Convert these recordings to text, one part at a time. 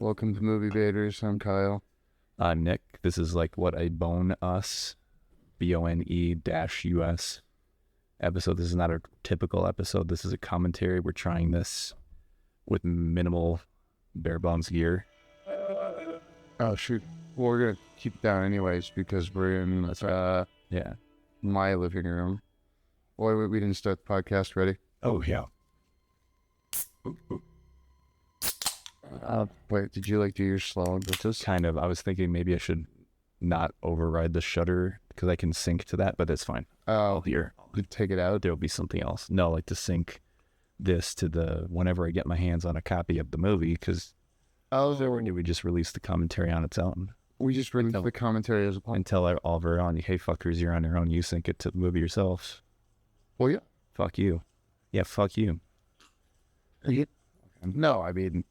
Welcome to Movie Baiters. I'm Kyle. Nick. This is like what a bone us, BONE-US episode. This is not a typical episode. This is a commentary. We're trying this with minimal bare bones gear. Oh shoot! Well, we're gonna keep it down anyways because we're in Yeah. my living room. Boy, we didn't start the podcast. Ready? Oh yeah. Wait, did you do your slow? Just kind of. I was thinking maybe I should not override the shutter because I can sync to that, but that's fine. Oh, Here, take it out. there'll be something else. No, to sync this to the whenever I get my hands on a copy of the movie because. Oh, We just released the commentary on its own. we just read the commentary as well. And tell all of our own, hey fuckers, you're on your own. You sync it to the movie yourselves. Well, yeah. Fuck you. Yeah, fuck you. No, I mean,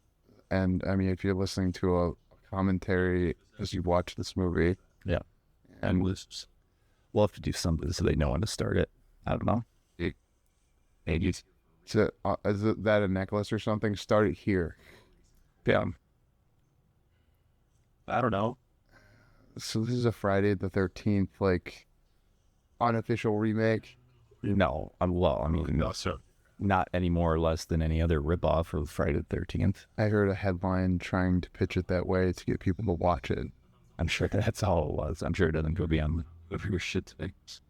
if you're listening to a commentary as you watch this movie, Yeah. and We'll have to do something so they know when to start it. I don't know. Maybe. is that a necklace or something? Start it here. Yeah. I don't know. So this is a Friday the 13th, unofficial remake. No. No, sir. Not any more or less than any other ripoff of Friday the 13th. I heard a headline trying to pitch it that way to get people to watch it. I'm sure that's all it was. I'm sure it doesn't go beyond the shit things.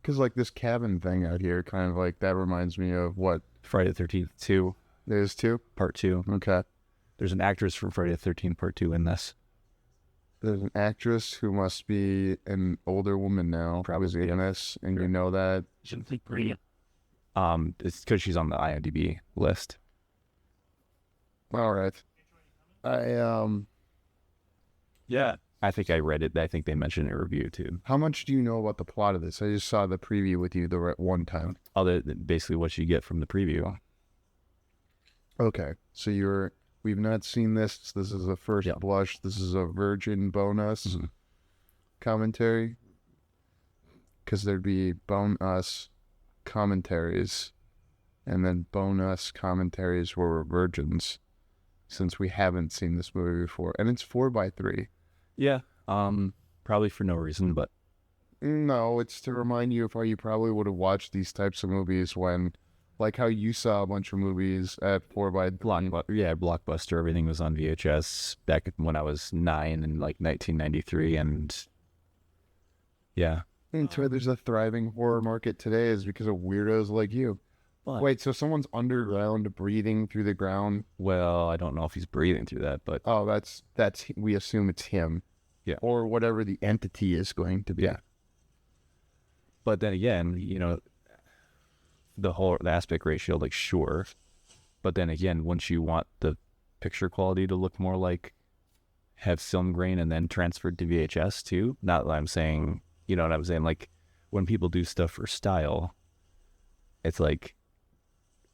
Because, this cabin thing out here, kind of that reminds me of what? Friday the 13th 2, There's two? Part 2. Okay. There's an actress from Friday the 13th Part 2 in this. There's an actress who must be an older woman now. Probably in this, and you know that. It's because she's on the IMDb list. All right. Yeah. I think I read it. I think they mentioned it in a review too. How much do you know about the plot of this? I just saw the preview with you the one time. Other than basically what you get from the preview. Okay. So we've not seen this. This is a first blush. This is a virgin bonus commentary. Because there'd be bonus commentaries and then bonus commentaries where we're virgins, since we haven't seen this movie before. And it's 4x3. Yeah. Probably for no reason, but no, it's to remind you of how you probably would have watched these types of movies when, how you saw a bunch of movies at 4x3. Yeah, Blockbuster. Everything was on VHS back when I was 9 in 1993, and yeah. That's why there's a thriving horror market today, is because of weirdos like you. What? Wait, so someone's underground breathing through the ground? Well, I don't know if he's breathing through that, but oh, that's we assume it's him. Yeah. Or whatever the entity is going to be. Yeah. But then again, the aspect ratio, sure. But then again, once you want the picture quality to look more have film grain and then transferred to VHS too, not that I'm saying, you know what I'm saying? When people do stuff for style, it's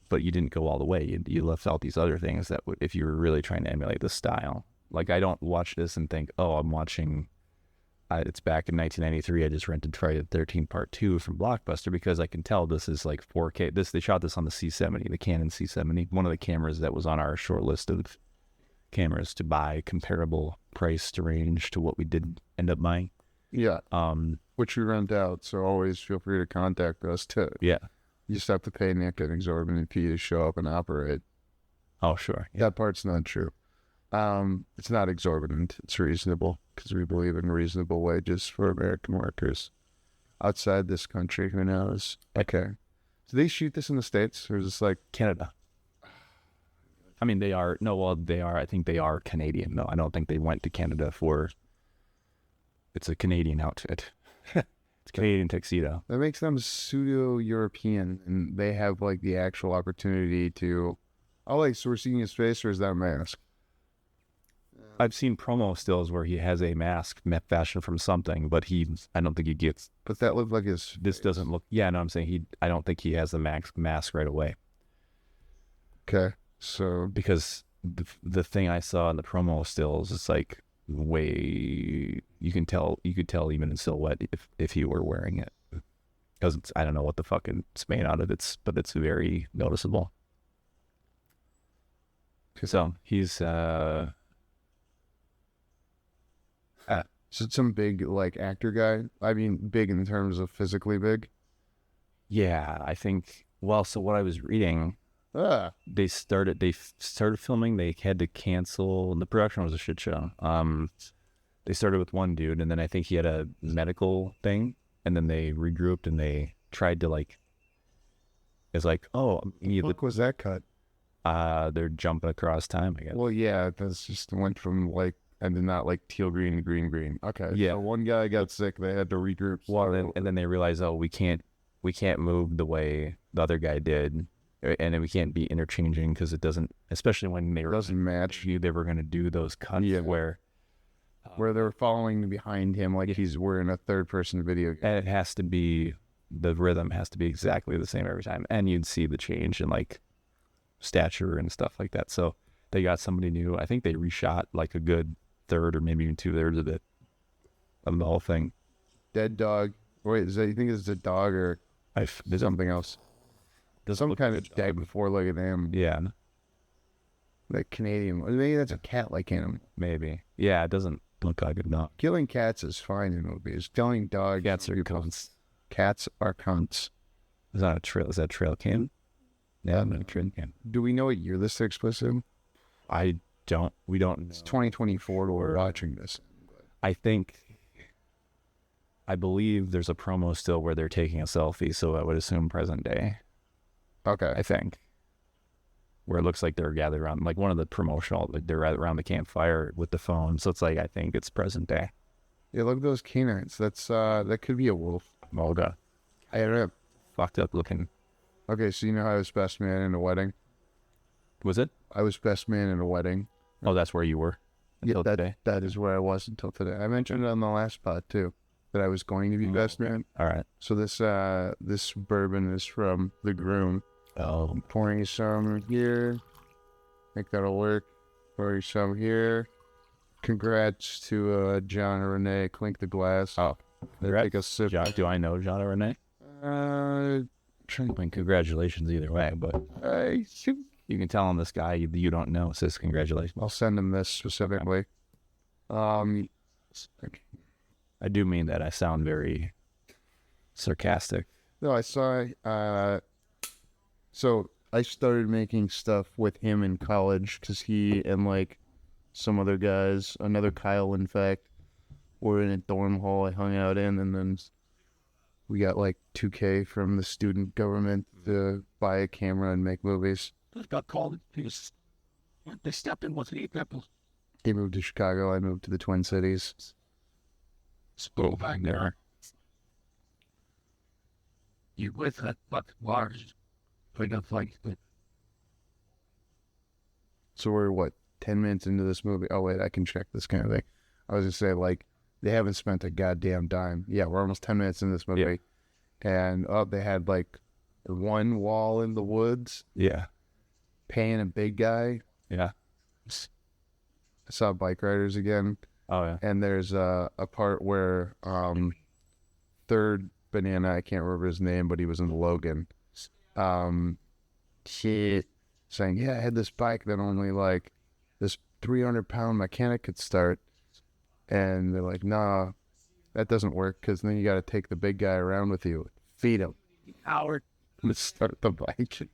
but you didn't go all the way. You left out these other things that would, if you were really trying to emulate the style. I don't watch this and think, oh, I'm watching, it's back in 1993. I just rented Friday the 13th Part 2 from Blockbuster because I can tell this is 4K. They shot this on the C70, the Canon C70, one of the cameras that was on our short list of cameras to buy, comparable price to range to what we did end up buying. Yeah. Which we rent out, so always feel free to contact us too. Yeah. You just have to pay Nick an exorbitant fee to show up and operate. Oh, sure. Yeah. That part's not true. It's not exorbitant. It's reasonable because we believe in reasonable wages for American workers. Outside this country, who knows? Okay. Do they shoot this in the States, or is this Canada? I mean, they are. No, well, they are. I think they are Canadian. No, I don't think they went to Canada for. It's a Canadian outfit. It's Canadian tuxedo. That makes them pseudo-European, and they have the actual opportunity to. Oh, so we're seeing his face, or is that a mask? I've seen promo stills where he has a mask fashioned from something, but I don't think he gets. But that looked like his. This doesn't look. Yeah, no, I'm saying I don't think he has the mask right away. Okay, so because the thing I saw in the promo stills is way you could tell even in silhouette if he were wearing it, because I don't know what the fucking it's made out of, but it's very noticeable. So he's Is it some big like actor guy? I mean, big in terms of physically big. yeah, I think. Well, so what I was reading, Ah, they started filming. They had to cancel. The production was a shit show. They started with one dude, and then I think he had a medical thing, and then they regrouped and they tried to like. It's like, oh, what was that cut? they're jumping across time, I guess. Well, yeah, that's just went from like and then not like teal green to green. Okay, Yeah. So one guy got sick. They had to regroup. Well, and then they realized, oh, we can't move the way the other guy did, and then we can't be interchanging because it doesn't, especially when they were doesn't match. they were going to do those cuts where they're following behind him like we're in a third person video game. and it has to be, the rhythm has to be exactly the same every time, and you'd see the change in like stature and stuff like that. So they got somebody new. I think they reshot like a good third or maybe even 2/3 of the whole thing. Dead dog. Wait, you think it's a dog or There's something else? Some kind of dead before look at them. Yeah, Like Canadian. Maybe that's a cat-like animal. maybe. Yeah, it doesn't look like a dog. Killing cats is fine in movies. Killing dogs. Cats are cunts. Cats are cunts. Is that a trail? Is that trail cam? Yeah, I'm a trail cam. Do we know what year this takes place in? We don't know. It's 2024 we're watching this. I believe there's a promo still where they're taking a selfie, so I would assume present day. Okay. I think. Where it looks like they're gathered around, like one of the promotional, like they're around the campfire with the phone. So it's like, I think it's present day. Yeah, look at those canines. That could be a wolf. Volga. I don't know. Fucked up looking. Okay, so you know how I was best man in a wedding? Was it? I was best man in a wedding. Oh, that's where you were until today? That is where I was until today. I mentioned it on the last pod, too, that I was going to be best man. All right. So this bourbon is from the groom. Oh. I'm pouring some here. Think that'll work. Pouring some here. Congrats to John and Renee. Clink the glass. Oh. Take a sip. Do I know John or Renee? I mean, congratulations either way, but you can tell him this guy you don't know says congratulations. I'll send him this specifically. I do mean that. I sound very sarcastic. No, I saw. So I started making stuff with him in college because he and like some other guys, another Kyle, in fact, were in a dorm hall I hung out in, and then we got like $2,000 from the student government to buy a camera and make movies. Just got called because they stepped in with the people. He moved to Chicago. I moved to the Twin Cities. Spool back there. You with that fucking large. Put up like. So we're what, 10 minutes into this movie? Oh wait, I can check this kind of thing. I was gonna say like they haven't spent a goddamn dime. Yeah, we're almost 10 minutes in this movie, and they had like one wall in the woods. Yeah. Paying a big guy. Yeah. I saw bike riders again. Oh yeah. And there's a part where third banana, I can't remember his name, but he was in Logan. He saying, yeah, I had this bike that only like this 300-pound mechanic could start. And they're like, nah, that doesn't work because then you got to take the big guy around with you. Feed him. Howard. Let's start the bike.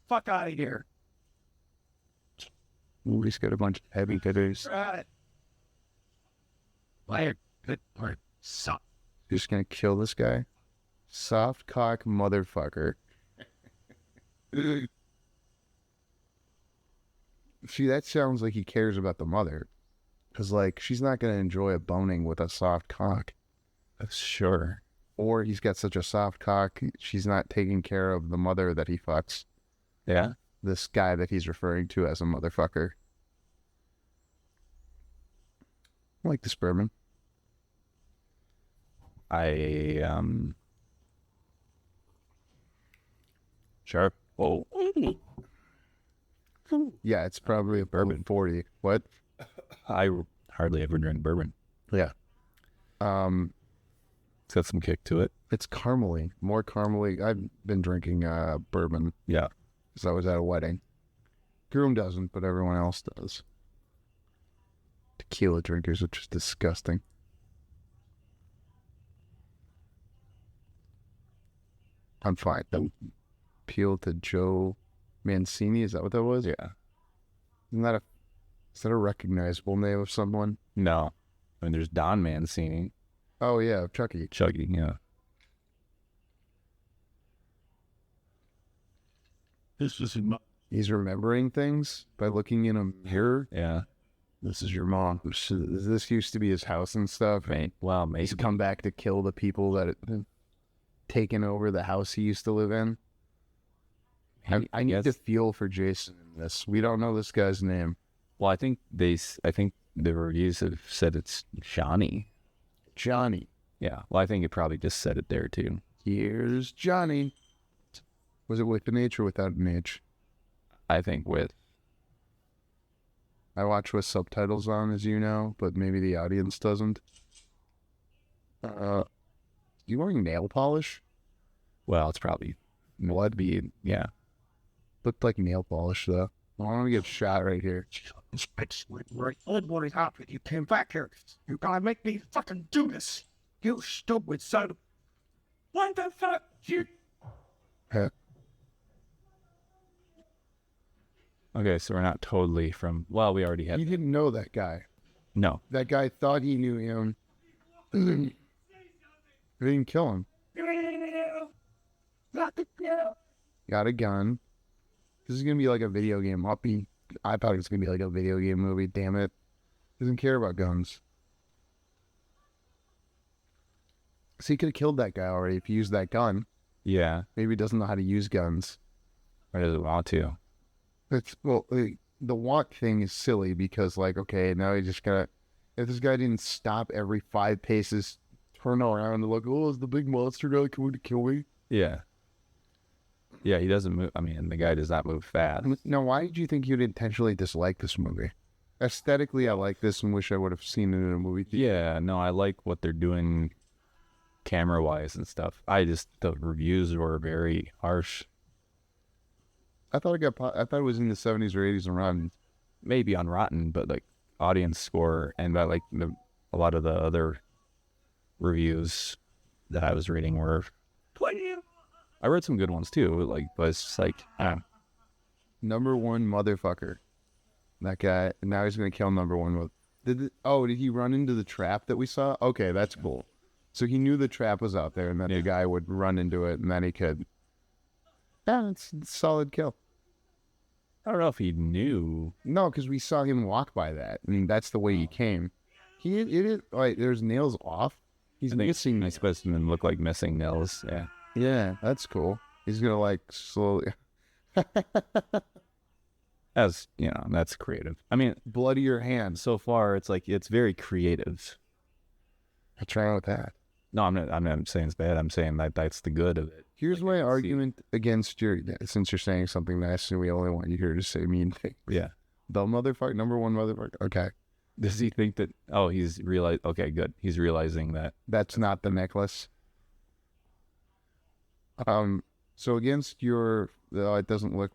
Fuck out of here. He's got a bunch of heavy hitters. Right. Fire. Good part. Suck. You're just going to kill this guy? Soft cock motherfucker. See, that sounds like he cares about the mother. Because, like, she's not going to enjoy a boning with a soft cock. Sure. Or he's got such a soft cock, she's not taking care of the mother that he fucks. Yeah. This guy that he's referring to as a motherfucker. I like this bourbon. Sure. Oh. Yeah, it's probably a bourbon 40. What? I hardly ever drink bourbon. Yeah. It's got some kick to it. It's caramely, more caramely. I've been drinking bourbon. Yeah. Because I was at a wedding. Groom doesn't, but everyone else does. Tequila drinkers, which is disgusting. I'm fine. Appeal to Joe Mancini, is that what that was? Yeah. Is that a recognizable name of someone? No. I mean, there's Don Mancini. Oh, yeah, Chucky. Chuggy, yeah. This is in my... He's remembering things by looking in a mirror. Yeah. This is your mom. This used to be his house and stuff. Right. Well, maybe. He's come back to kill the people that had taken over the house he used to live in. I need to feel for Jason in this. We don't know this guy's name. Well, I think the reviews have said it's Johnny. Johnny. Yeah. Well, I think it probably just said it there too. Here's Johnny. Was it with an H or without an H? I think with. I watch with subtitles on, as you know, but maybe the audience doesn't. You wearing nail polish? Well, it's probably Blood? yeah. Looked like nail polish, though. I want to get shot right here. This bitch went right on what happened. You came back here. You gotta make me fucking do this. You stupid son of... What the fuck? You... Huh. Okay, so we're not totally from. Well, we already had. You didn't know that guy. No. That guy thought he knew him. He didn't kill him. Got a gun. This is going to be like a video game. I thought it was going to be like a video game movie. Damn it. Doesn't care about guns. So he could have killed that guy already if he used that gun. Yeah. Maybe he doesn't know how to use guns. Or does it want to? The want thing is silly because, like, okay, now he just gotta... If this guy didn't stop every 5 paces, turn around and look, oh, is the big monster guy coming to kill me? Yeah. Yeah, he doesn't move. I mean, the guy does not move fast. Now, why did you think you'd intentionally dislike this movie? Aesthetically, I like this and wish I would have seen it in a movie theater. Yeah, no, I like what they're doing camera-wise and stuff. The reviews were very harsh. I thought it was in the 70s or 80s and Rotten. Maybe on Rotten, but like audience score and a lot of the other reviews that I was reading were. I read some good ones too. But it's just like Number one motherfucker. That guy. Now he's gonna kill number one. Did he run into the trap that we saw? Okay, that's cool. So he knew the trap was out there, and then the guy would run into it, and then he could. Yeah, it's a solid kill. I don't know if he knew. No, because we saw him walk by that. I mean, that's the way he came. There's nails off. He's missing. I suppose them look like missing nails. Yeah. Yeah, that's cool. He's gonna like slowly. That's that's creative. I mean, Bloody your hands. so far it's very creative. What's wrong with that? No, I'm not saying it's bad. I'm saying that's the good of it. Here's my argument against since you're saying something nice and we only want you here to say mean things. Yeah. The motherfucker, number one motherfucker. Okay. Does he think that? Oh, he's realized. Okay, good. He's realizing that. That's not the necklace. So against it doesn't look.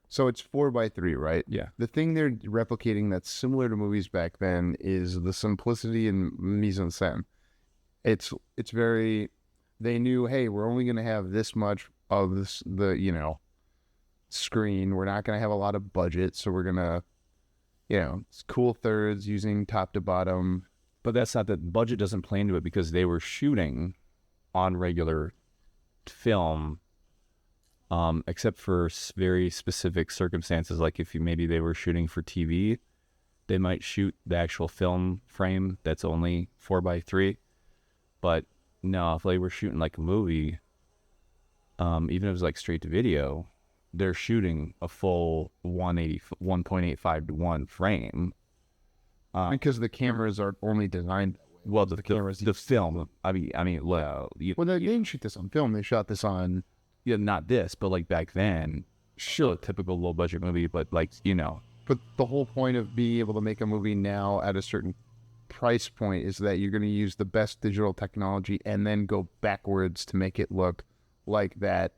So it's 4x3, right? Yeah. The thing they're replicating that's similar to movies back then is the simplicity in mise en scène. It's very. They knew, hey, we're only going to have this much of screen. We're not going to have a lot of budget, so we're going to, it's cool thirds using top to bottom. But that's not that budget doesn't play into it because they were shooting on regular film, except for very specific circumstances. Like if maybe they were shooting for TV, they might shoot the actual film frame that's only 4x3. But no, if they were shooting like a movie, even if it was like straight to video, they're shooting a full 1.85 to 1 frame. Because the cameras are only designed that way. Well, the cameras, the film. I mean, they didn't shoot this on film. They shot this on. Yeah, not this, but like back then, sure, typical low budget movie, but like But the whole point of being able to make a movie now at a certain price point is that you're going to use the best digital technology and then go backwards to make it look like that.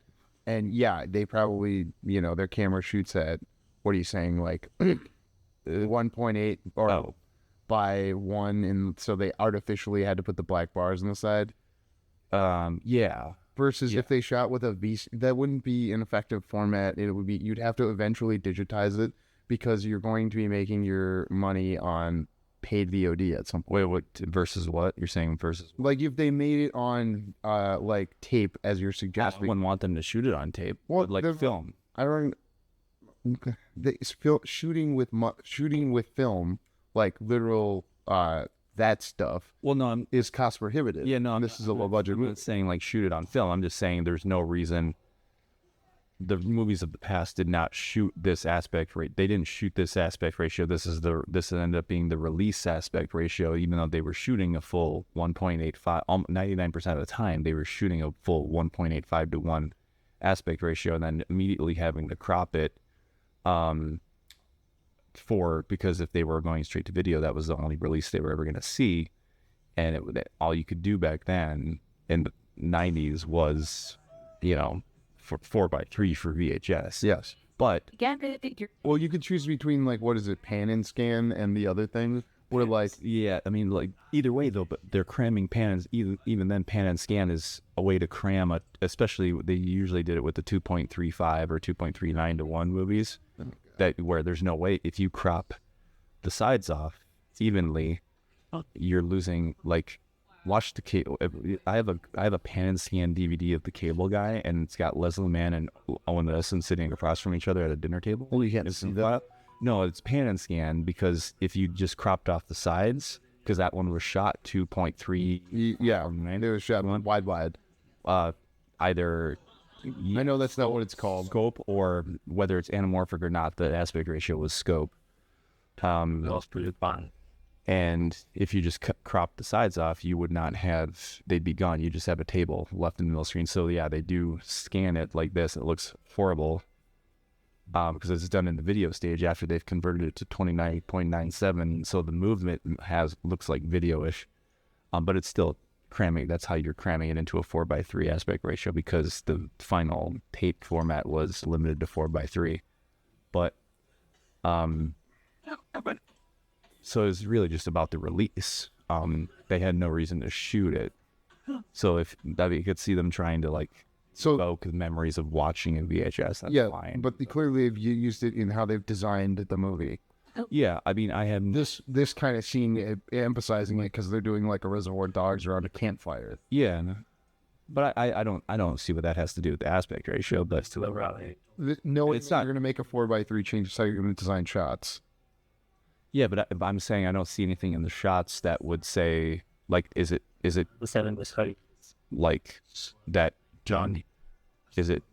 And yeah, they probably, their camera shoots at what are you saying? Like 1.8 or by 1, and so they artificially had to put the black bars on the side. Yeah. Versus if they shot with a VC, that wouldn't be an effective format. It would be, you'd have to eventually digitize it because you're going to be making your money on paid VOD at some point. Wait, what versus what? You're saying versus Like if they made it on like tape, as you're I suggesting. wouldn't want them to shoot it on tape. Well, Like film. I don't. Shooting with film, like literal that stuff. Well, no, is cost prohibitive. Yeah, no, this is a low budget I'm movie. not saying like shoot it on film. I'm just saying there's no reason. The movies of the past did not shoot this aspect rate. They didn't shoot this aspect ratio. This ended up being the release aspect ratio, even though they were shooting a full 1.85. 99% of the time, they were shooting a full 1.85 to 1 aspect ratio, and then immediately having to crop it, because if they were going straight to video, that was the only release they were ever going to see, and all you could do back then in the 90s was, for 4:3 for VHS. Yes, but well, you could choose between like what is it, pan and scan, and the other thing. Where like I mean, like either way though, but they're cramming pan. Even then, pan and scan is a way to cram especially they usually did it with the 2.35 or 2.39 to 1 movies. Where there's no way, if you crop the sides off evenly, you're losing. Like, watch the cable. I have a pan and scan DVD of The Cable Guy, and it's got Leslie Mann and Owen Wilson sitting across from each other at a dinner table. Well, you can't see that. No, it's pan and scan, because if you just cropped off the sides, because that one was shot 2.3. Yeah, it was shot wide. Either. I know that's not what it's called. Scope, or whether it's anamorphic or not, the aspect ratio was scope. That's pretty fun. And if you just crop the sides off, you would not have, they'd be gone. You just have a table left in the middle screen. So yeah, they do scan it like this. It looks horrible because it's done in the video stage after they've converted it to 29.97. So the movement looks like video-ish, but it's still cramming. That's how you're cramming it into a 4:3 aspect ratio, because the final tape format was limited to 4:3. But so it's really just about the release. They had no reason to shoot it. So if you could see them trying to evoke the memories of watching a VHS, that's fine. But clearly have you used it in how they've designed the movie. Yeah, I mean, I have this kind of scene emphasizing it because they're doing like a Reservoir Dogs around a campfire. Yeah, but I don't see what that has to do with the aspect ratio. But To the right. No, it's not. You're going to make a 4:3 change. That's how you're going to design shots. yeah, but I'm saying I don't see anything in the shots that would say is it The 7 was height. like that? John. Is it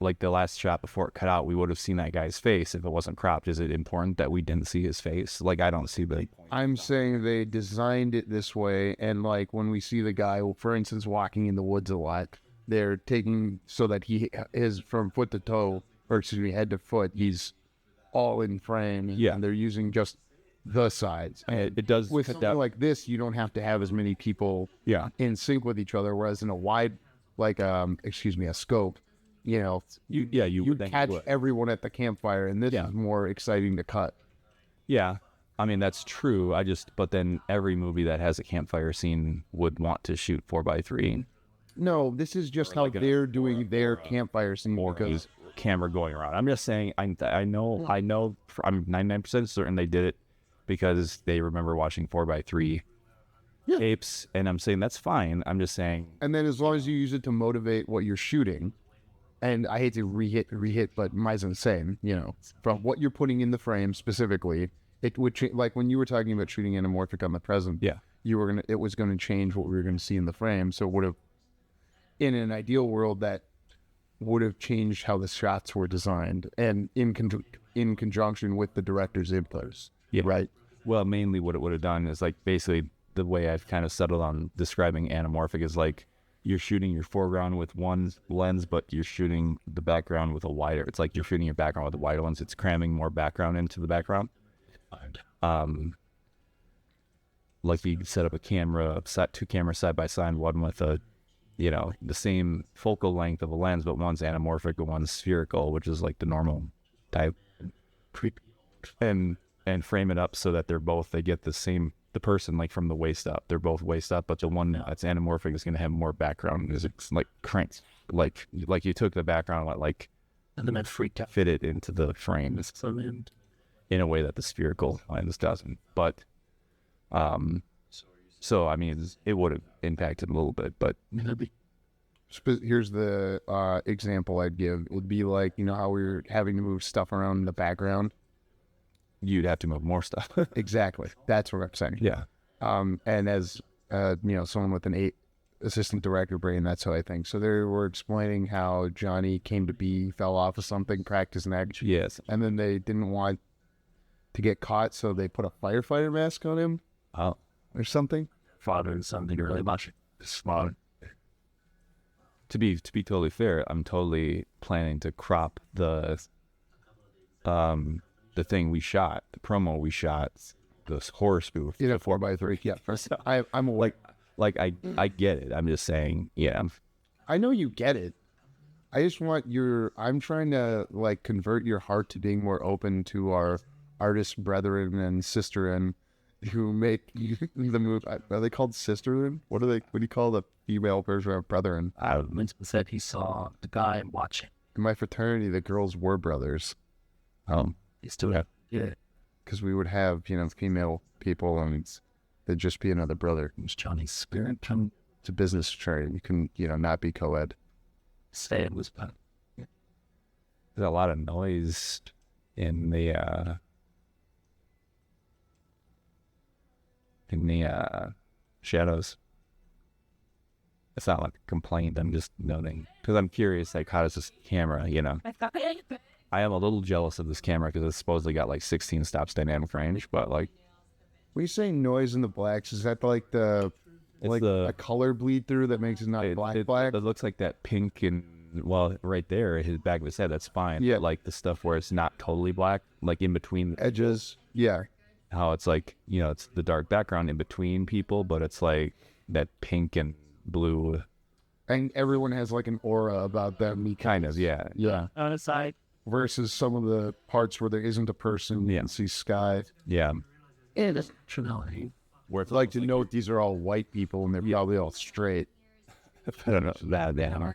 like the last shot before it cut out? We would have seen that guy's face if it wasn't cropped. Is it important that we didn't see his face? Like, I don't see the. I'm saying they designed it this way, and like when we see the guy, for instance, walking in the woods a lot, they're taking so that he is from foot to toe, or excuse me, head to foot. He's all in frame. Yeah, and they're using just the sides. And it does with cut something down. like this, you don't have to have as many people. Yeah. In sync with each other. Whereas in a wide, a scope, you would then catch do it. everyone at the campfire, and this is more exciting to cut. Yeah, I mean, that's true. But then every movie that has a campfire scene would want to shoot 4:3. No, this is just how they're doing their campfire scene because camera going around. I'm just saying, I'm 99% certain they did it because they remember watching 4:3 tapes, and I'm saying that's fine. I'm just saying. And then as long as you use it to motivate what you're shooting, and I hate to re-hit, but mise en scène, from what you're putting in the frame specifically, it would like when you were talking about shooting anamorphic on the present. Yeah, it was gonna change what we were gonna see in the frame, so it would have, in an ideal world, that would have changed how the shots were designed, and in conjunction with the director's inputs. Yeah, right. Well, mainly what it would have done is basically the way I've kind of settled on describing anamorphic is you're shooting your foreground with one lens, but you're shooting the background with a wider. It's like you're shooting your background with a wider lens. It's cramming more background into the background. Like you set up two cameras side by side, one with the same focal length of a lens, but one's anamorphic and one's spherical, which is like the normal type, and frame it up so that they get the person like from the waist up. They're both waist up, but the one that's anamorphic is going to have more background. It's like cranked, like you took the background And then freaked out. fit it into the frame in a way that the spherical lens doesn't. But so I mean, it would have impacted a little bit, but Here's the example I'd give. It would be like, you know how we were having to move stuff around in the background? you'd have to move more stuff. Exactly. That's what I'm saying. Yeah. And as, someone with an assistant director brain, that's how I think. So they were explaining how Johnny came to be, fell off of something, practiced an act. Yes. And then they didn't want to get caught, so they put a firefighter mask on him Oh. or something. Father something really much. Smart. To be totally fair, I'm totally planning to crop the thing we shot, the promo we shot, this horror spoof. You know, 4x3. Yeah. So, I'm aware. I get it. I'm just saying, yeah. I know you get it. I just want I'm trying to convert your heart to being more open to our artist brethren and sisterin who make the move. Are they called sisterin? What do you call the female version of brethren? Winston said he saw the guy watching. In my fraternity, the girls were brothers. He's doing it. Yeah. Because we would have, female people and they'd just be another brother. It was Johnny's spirit. It's a business fraternity. You can, not be co-ed. Say it was fun. There's a lot of noise in the shadows. It's not like a complaint. I'm just noting because I'm curious. How does this camera? I am a little jealous of this camera because it's supposedly got 16 stops dynamic range, but When you say noise in the blacks, is that a color bleed through that makes it not black? It looks like that pink and right there, his back of his head. That's fine. Yeah. But, the stuff where it's not totally black, in between Edges. Yeah. How it's it's the dark background in between people, but it's that pink and blue. And everyone has an aura about them. Kind of, yeah. Yeah. On the side. Versus some of the parts where there isn't a person. You can see sky. Yeah. Yeah, that's personality. Where it's To note these are all white people and they're probably all straight. I don't know that down.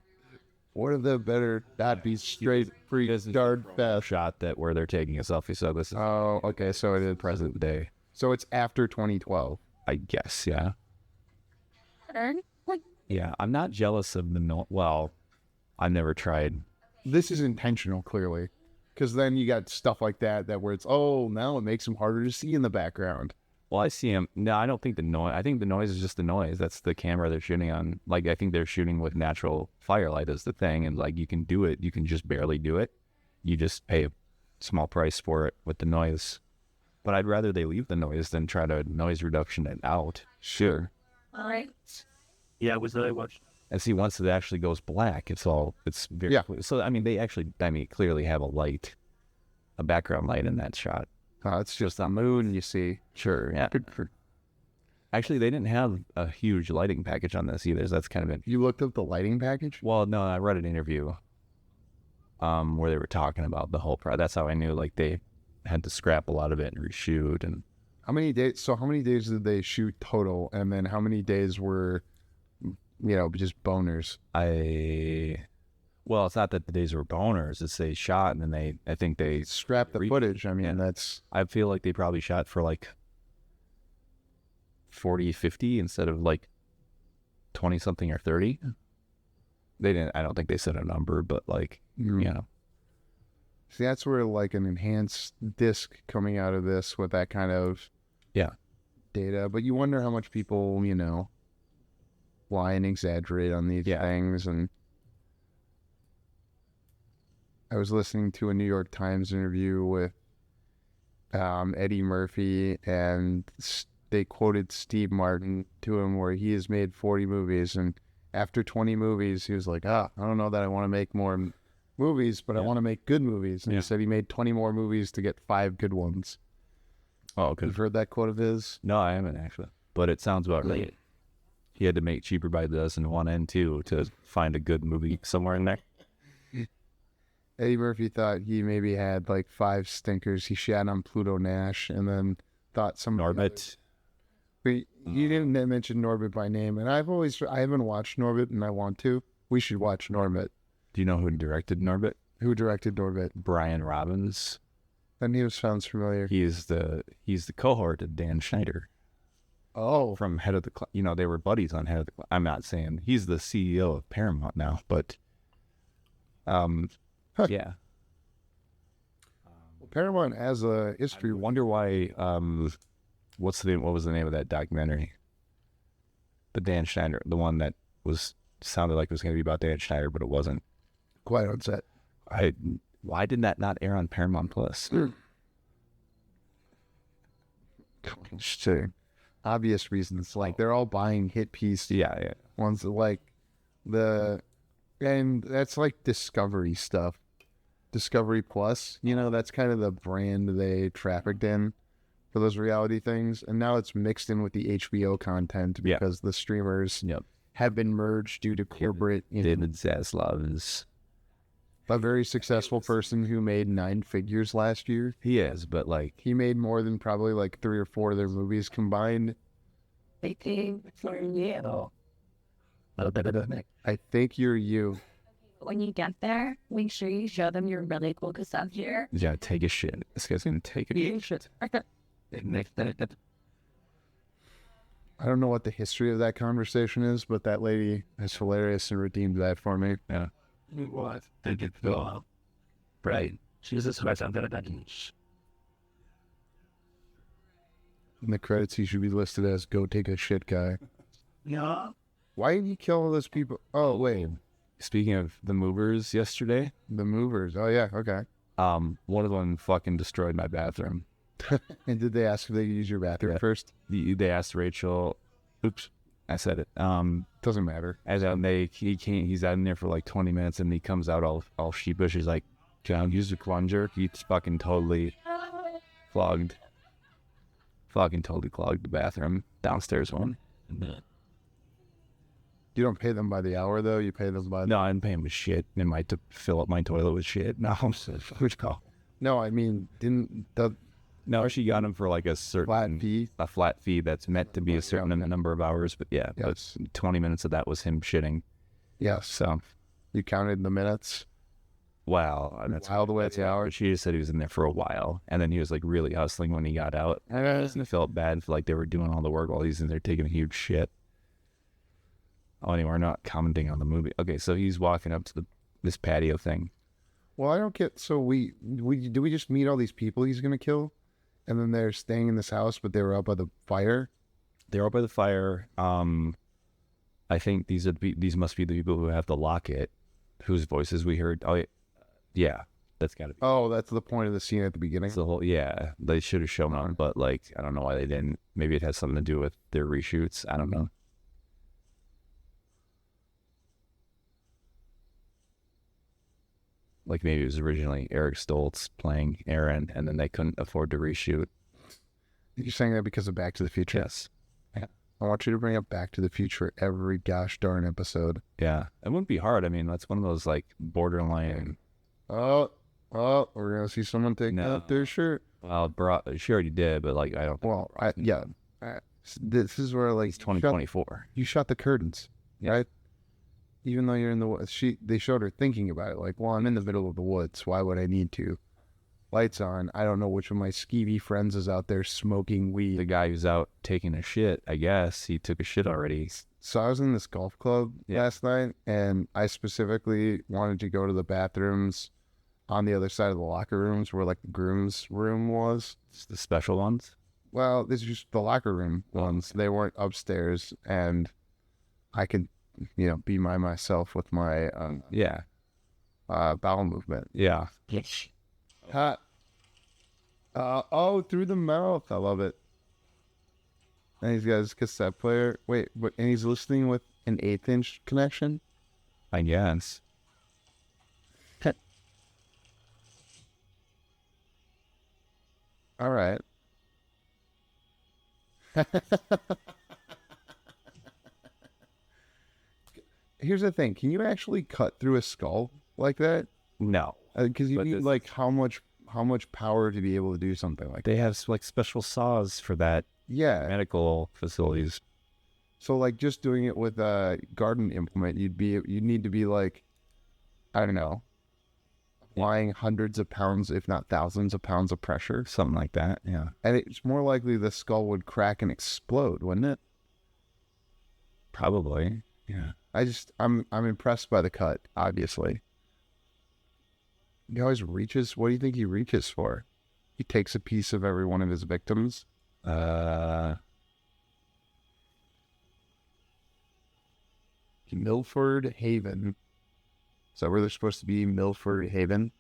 What if the better not be straight, free, darn fast? Shot that where they're taking a selfie. So this is Oh, okay. So it is present day. So it's after 2012. I guess, yeah. Yeah, I'm not jealous of the well, I've never tried. This is intentional, clearly, because then you got stuff like that where it's now it makes them harder to see in the background. Well, I see him. No, I don't think the noise. I think the noise is just the noise. That's the camera they're shooting on. I think they're shooting with natural firelight is the thing, and you can do it. You can just barely do it. You just pay a small price for it with the noise. But I'd rather they leave the noise than try to noise reduction it out. Sure. All right. Yeah, it was really much. And see, once it actually goes black, it's very clear. So, they clearly have a background light in that shot. It's just the moon, you see. Sure, yeah. Actually, they didn't have a huge lighting package on this either. So that's kind of it. You looked up the lighting package? Well, no, I read an interview where they were talking about the whole project. That's how I knew they had to scrap a lot of it and reshoot. And how many days? So how many days did they shoot total? And then how many days were, just boners? Well, it's not that the days were boners. It's they shot and then I think they scrapped the footage. I mean, that's... I feel like they probably shot for 40, 50 instead of 20 something or 30. They didn't, I don't think they said a number, but See, that's where an enhanced disc coming out of this with that kind of data. But you wonder how much people, lie and exaggerate on these things. And I was listening to a New York Times interview with Eddie Murphy, and they quoted Steve Martin to him where he has made 40 movies, and after 20 movies, he was like, I don't know that I want to make more movies, but I want to make good movies. And he said he made 20 more movies to get 5 good ones. Oh, good. You've heard that quote of his? No, I haven't actually, but it sounds about right. He had to make Cheaper by the Dozen 1 and 2 to find a good movie somewhere in there. Eddie Murphy thought he maybe had like 5 stinkers. He shat on Pluto Nash and then thought some Norbit. But you didn't mention Norbit by name, and I haven't watched Norbit, and I want to. We should watch Norbit. Do you know who directed Norbit? Who directed Norbit? Brian Robbins. That name sounds familiar. He's the cohort of Dan Schneider. Oh, From Head of the Class. You know, they were buddies on Head of the Class. I'm not saying he's the CEO of Paramount now, but yeah. well, Paramount has a history. I wonder why. What was the name of that documentary? The Dan Schneider, the one that sounded like it was going to be about Dan Schneider, but it wasn't. Quite on set. Why did that not air on Paramount Plus? Interesting. Obvious reasons, like they're all buying hit piece Yeah. ones that and that's like Discovery stuff. Discovery Plus, that's kind of the brand they trafficked in for those reality things, and now it's mixed in with the HBO content because the streamers have been merged due to corporate. David Zaslav is a very successful person who made 9 figures last year. He is, but like he made more than probably like 3 or 4 of their movies combined. I think you're you. When you get there, make sure you show them your really cool cassette here. Yeah, take a shit. This guy's gonna take a shit. I don't know what the history of that conversation is, but that lady is hilarious and redeemed that for me. Yeah. What? They get go right. Jesus Christ, I'm gonna die. In the credits, he should be listed as "Go take a shit guy." Yeah. Why did he kill all those people? Oh wait, Speaking of the movers yesterday, the movers. Oh yeah, okay. one of them fucking destroyed my bathroom. And did they ask if they could use your bathroom first? They asked Rachel. Oops, I said it. Doesn't matter. As he's out in there for like 20 minutes, and he comes out all sheepish. He's like, "Can I use the plunger?" He's fucking totally clogged the bathroom, downstairs one. You don't pay them by the hour though. You pay them by. No, I didn't pay him with shit. And to fill up my toilet with shit. No, which call? No, I mean, No, she got him for like a certain flat fee that's meant to be a certain number of hours. But yeah, yes. But 20 minutes of that was him shitting. Yes. So you counted the minutes. Wow, that's all the way to hours. She just said he was in there for a while, and then he was like really hustling when he got out. I felt bad for like they were doing all the work while he's in there taking a huge shit. Oh, anyway, we're not commenting on the movie. Okay, so he's walking up to this patio thing. Well, I don't get. So we just meet all these people he's gonna kill, and then they're staying in this house, but they were out by the fire. They're out by the fire. I think these must be the people who have the locket, whose voices we heard. Oh, yeah, that's got to be. Oh, that's the point of the scene at the beginning. It's the whole. Yeah, they should have shown on, but like I don't know why they didn't. Maybe it has something to do with their reshoots. I don't know. Like maybe it was originally Eric Stoltz playing Aaron, and then they couldn't afford to reshoot. You're saying that because of Back to the Future? Yes. Yeah. I want you to bring up Back to the Future every gosh darn episode. Yeah. It wouldn't be hard. I mean, that's one of those like borderline. Oh, we're going to see someone take out their shirt. Well, she already did, but like, I don't. Well, this is where like. It's 2024. You shut the curtains, right? Even though you're in the woods, they showed her thinking about it. Like, well, I'm in the middle of the woods. Why would I need to? Lights on. I don't know which of my skeevy friends is out there smoking weed. The guy who's out taking a shit, I guess he took a shit already. So I was in this golf club last night, and I specifically wanted to go to the bathrooms on the other side of the locker rooms where like the groom's room was. It's the special ones? Well, this is just the locker room ones. They weren't upstairs, and I could be myself with my bowel movement. Yeah. Hot. Through the mouth. I love it. And he's got his cassette player. Wait, and he's listening with an 1/8-inch connection? I guess. All right. Here's the thing. Can you actually cut through a skull like that? No. Because you But need this- like how much power to be able to do something like that. They have like special saws for that, Yeah. medical facilities. So like just doing it with a garden implement, you'd need to be like, I don't know, applying hundreds of pounds, if not thousands of pounds of pressure. Something like that, yeah. And it's more likely the skull would crack and explode, wouldn't it? Probably, yeah. I'm impressed by the cut, obviously. He always reaches. What do you think he reaches for? He takes a piece of every one of his victims. Milford Haven. Is that where they're supposed to be? Milford Haven?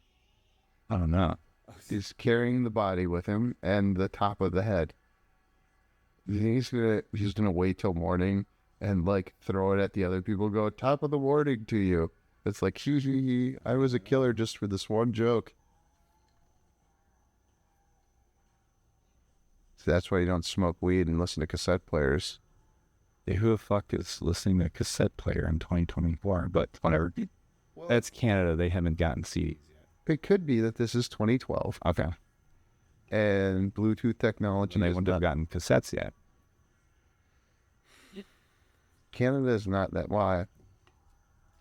I don't know. He's carrying the body with him and the top of the head. You think he's gonna wait till morning and like throw it at the other people? Go, top of the warning to you. It's like, hee, I was a killer just for this one joke. So that's why you don't smoke weed and listen to cassette players. Yeah, who the fuck is listening to a cassette player in 2024? But whatever. That's Canada. They haven't gotten CDs yet. It could be that this is 2012 Okay. and Bluetooth technology And they is wouldn't have not, gotten cassettes yet. Canada is not that why.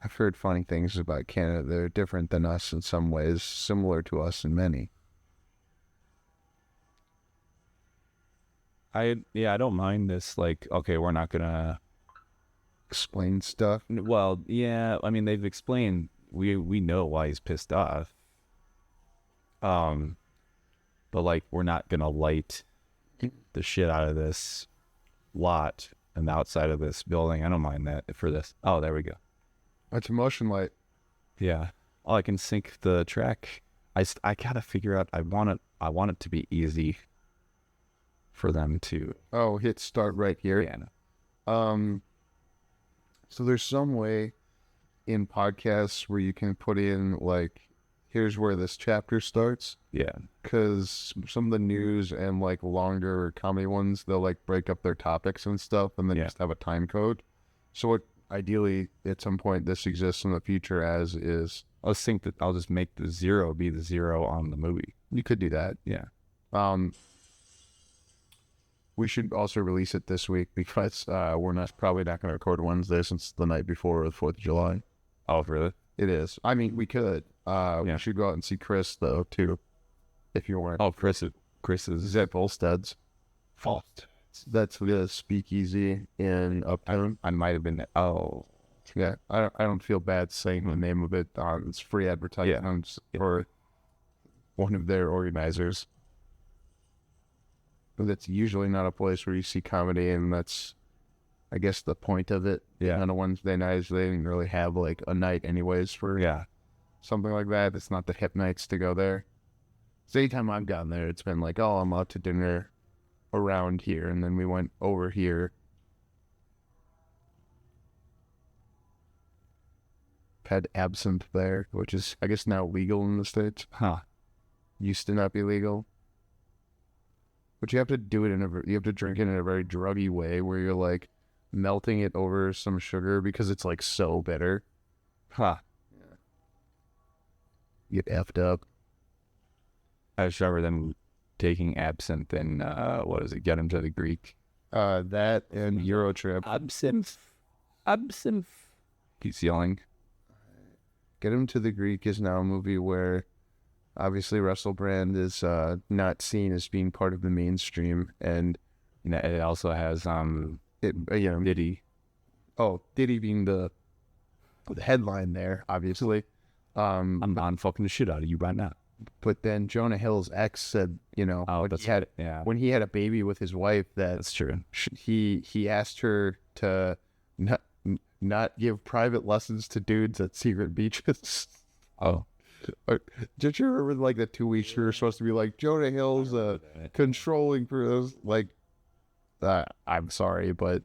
I've heard funny things about Canada. They're different than us in some ways, similar to us in many. I don't mind this. Like, okay, we're not gonna. Explain stuff. Well, yeah. I mean, they've explained. We know why he's pissed off. But like, we're not gonna light the shit out of this lot and the outside of this building. I don't mind that for this. Oh, there we go. It's a motion light. Yeah. Oh, I can sync the track. I gotta figure out. I want it to be easy for them to. Oh, hit start right here. Yeah. So there's some way in podcasts where you can put in like, here's where this chapter starts. Yeah. Because some of the news and like longer comedy ones, they'll like break up their topics and stuff and then Yeah. just have a time code. So it, ideally, at some point, this exists in the future as is. I'll sync that. I'll just make the 0 be the 0 on the movie. You could do that. Yeah. We should also release it this week because we're probably not going to record Wednesday since it's the night before the 4th of July. Oh, really? It is. I mean, we could. Yeah. We should go out and see Chris, though, too. If you want. Oh, Chris Is is at Volstead's. fault. That's the speakeasy in Uptown. I might have been. Oh, Yeah, I don't feel bad saying the name of it. It's free advertising for one of their organizers. But that's usually not a place where you see comedy, and that's, I guess, the point of it. Yeah. On a Wednesday night, they didn't really have like a night anyways for yeah. something like that. It's not the hip nights to go there. So anytime I've gotten there, it's been like, oh, I'm out to dinner around here, and then we went over here. Had absinthe there, which is, I guess, now legal in the States. Huh. Used to not be legal. But you have to do it you have to drink it in a very druggy way where you're like melting it over some sugar because it's like so bitter. Huh. You get effed up. I just remember them taking absinthe and what is it? Get him to the Greek. That and Eurotrip. Absinthe. He's yelling. Get Him to the Greek is now a movie where obviously Russell Brand is not seen as being part of the mainstream, and You know, it also has Diddy. Oh, Diddy being the headline there, obviously. I'm on fucking the shit out of you right now. But then Jonah Hill's ex said, Yeah, when he had a baby with his wife, that that's true. he asked her to not give private lessons to dudes at secret beaches. Oh, Did you remember like the 2 weeks we were supposed to be like, Jonah Hill's controlling for those? Like, I'm sorry, but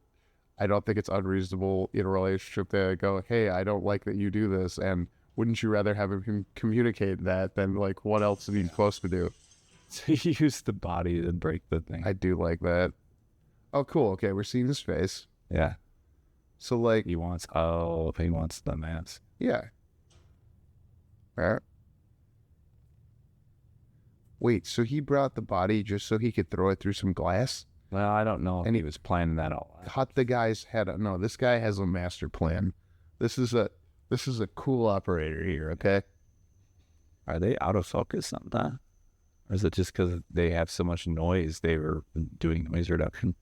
I don't think it's unreasonable in a relationship to go, hey, I don't like that you do this, and wouldn't you rather have him communicate that than like what else is he supposed to do? so you use the body to break the thing. I do like that. Oh, cool. Okay, we're seeing his face. Yeah, So like, he wants the mask. yeah. All right. Wait, so he brought the body just so he could throw it through some glass? Well, I don't know if he was planning that all out. Cut the guy's head. No, this guy has a master plan. This is a cool operator here, okay? Are they out of focus sometimes? Or is it just because they have so much noise they were doing noise reduction?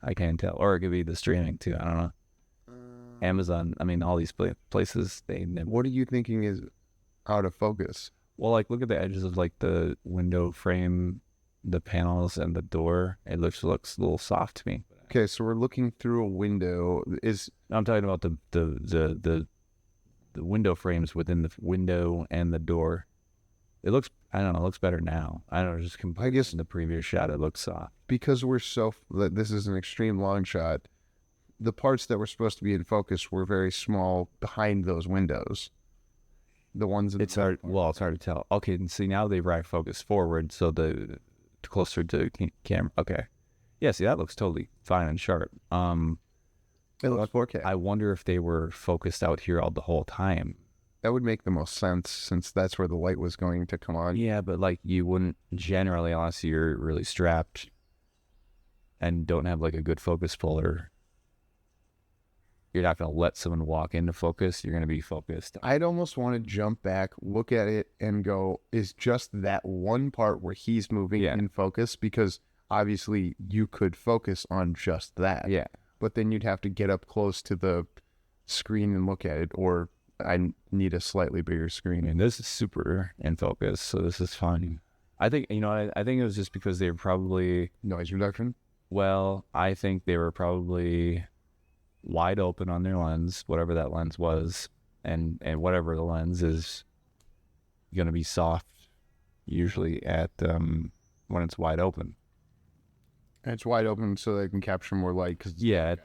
I can't tell. Or it could be the streaming too. I don't know. Amazon, I mean, all these places, they never... What are you thinking is out of focus? Well, like, look at the edges of, like, the window frame, the panels, and the door. It looks a little soft to me. Okay, so we're looking through a window. I'm talking about the window frames within the window and the door. It looks, I don't know, it looks better now. I don't know, just I guess in the previous shot, it looks soft. Because this is an extreme long shot, the parts that were supposed to be in focus were very small behind those windows. The ones in it's hard to tell. Okay, and see, now they right focus forward, so the closer to camera. Okay. Yeah, see, that looks totally fine and sharp. It looks 4K. I wonder if they were focused out here all the whole time. That would make the most sense since that's where the light was going to come on. Yeah, but like you wouldn't generally, unless you're really strapped and don't have like a good focus puller, you're not going to let someone walk into focus. You're going to be focused. I'd almost want to jump back, look at it, and go, is just that one part where he's moving in focus? Because obviously you could focus on just that. Yeah. But then you'd have to get up close to the screen and look at it, or I need a slightly bigger screen. I mean, this is super in focus, so this is fine. I think, I think it was just because they were probably... Noise reduction? Well, I think they were probably wide open on their lens, whatever that lens was, and whatever the lens is going to be soft, usually at when it's wide open. And it's wide open so they can capture more light.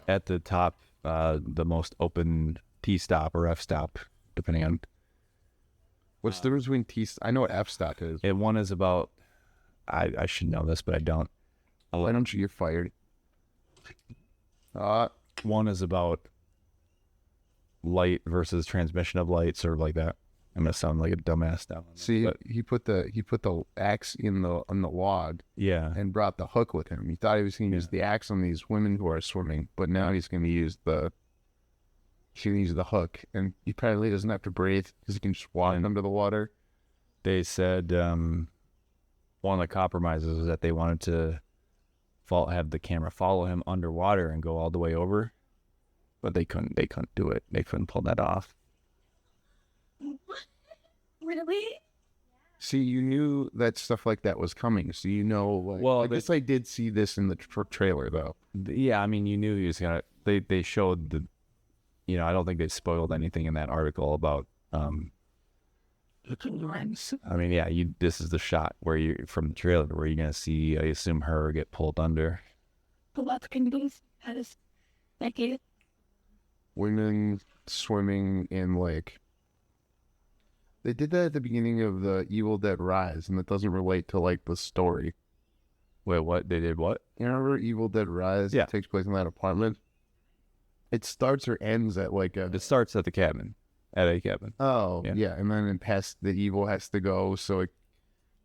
At the top, the most open T-stop or F-stop, depending on... What's the difference between I know what F-stop is. One is about... I should know this, but I don't. Why don't you? You're fired. One is about light versus transmission of light, sort of like that. I'm gonna sound like a dumbass now. See, he put the axe on the log. Yeah. And brought the hook with him. He thought he was gonna use the axe on these women who are swimming, but now he's gonna use the hook, and he apparently doesn't have to breathe because he can just walk under the water. They said one of the compromises was that they wanted to have the camera follow him underwater and go all the way over, but they couldn't do it. They couldn't pull that off. Really? See, you knew that stuff like that was coming, so you know. Well, I guess I did see this in the trailer, though. Yeah, I mean, you knew he was gonna. They showed the. I don't think they spoiled anything in that article about. I mean, yeah, this is the shot where you from the trailer where you're gonna see, I assume, her get pulled under. Women swimming in lake. They did that at the beginning of the Evil Dead Rise, and that doesn't relate to like the story. Wait, what? They did what? You remember Evil Dead Rise? Yeah. It takes place in that apartment. It starts or ends at like a... It starts at the cabin. At a cabin. Oh, yeah. And then past the evil has to go, so it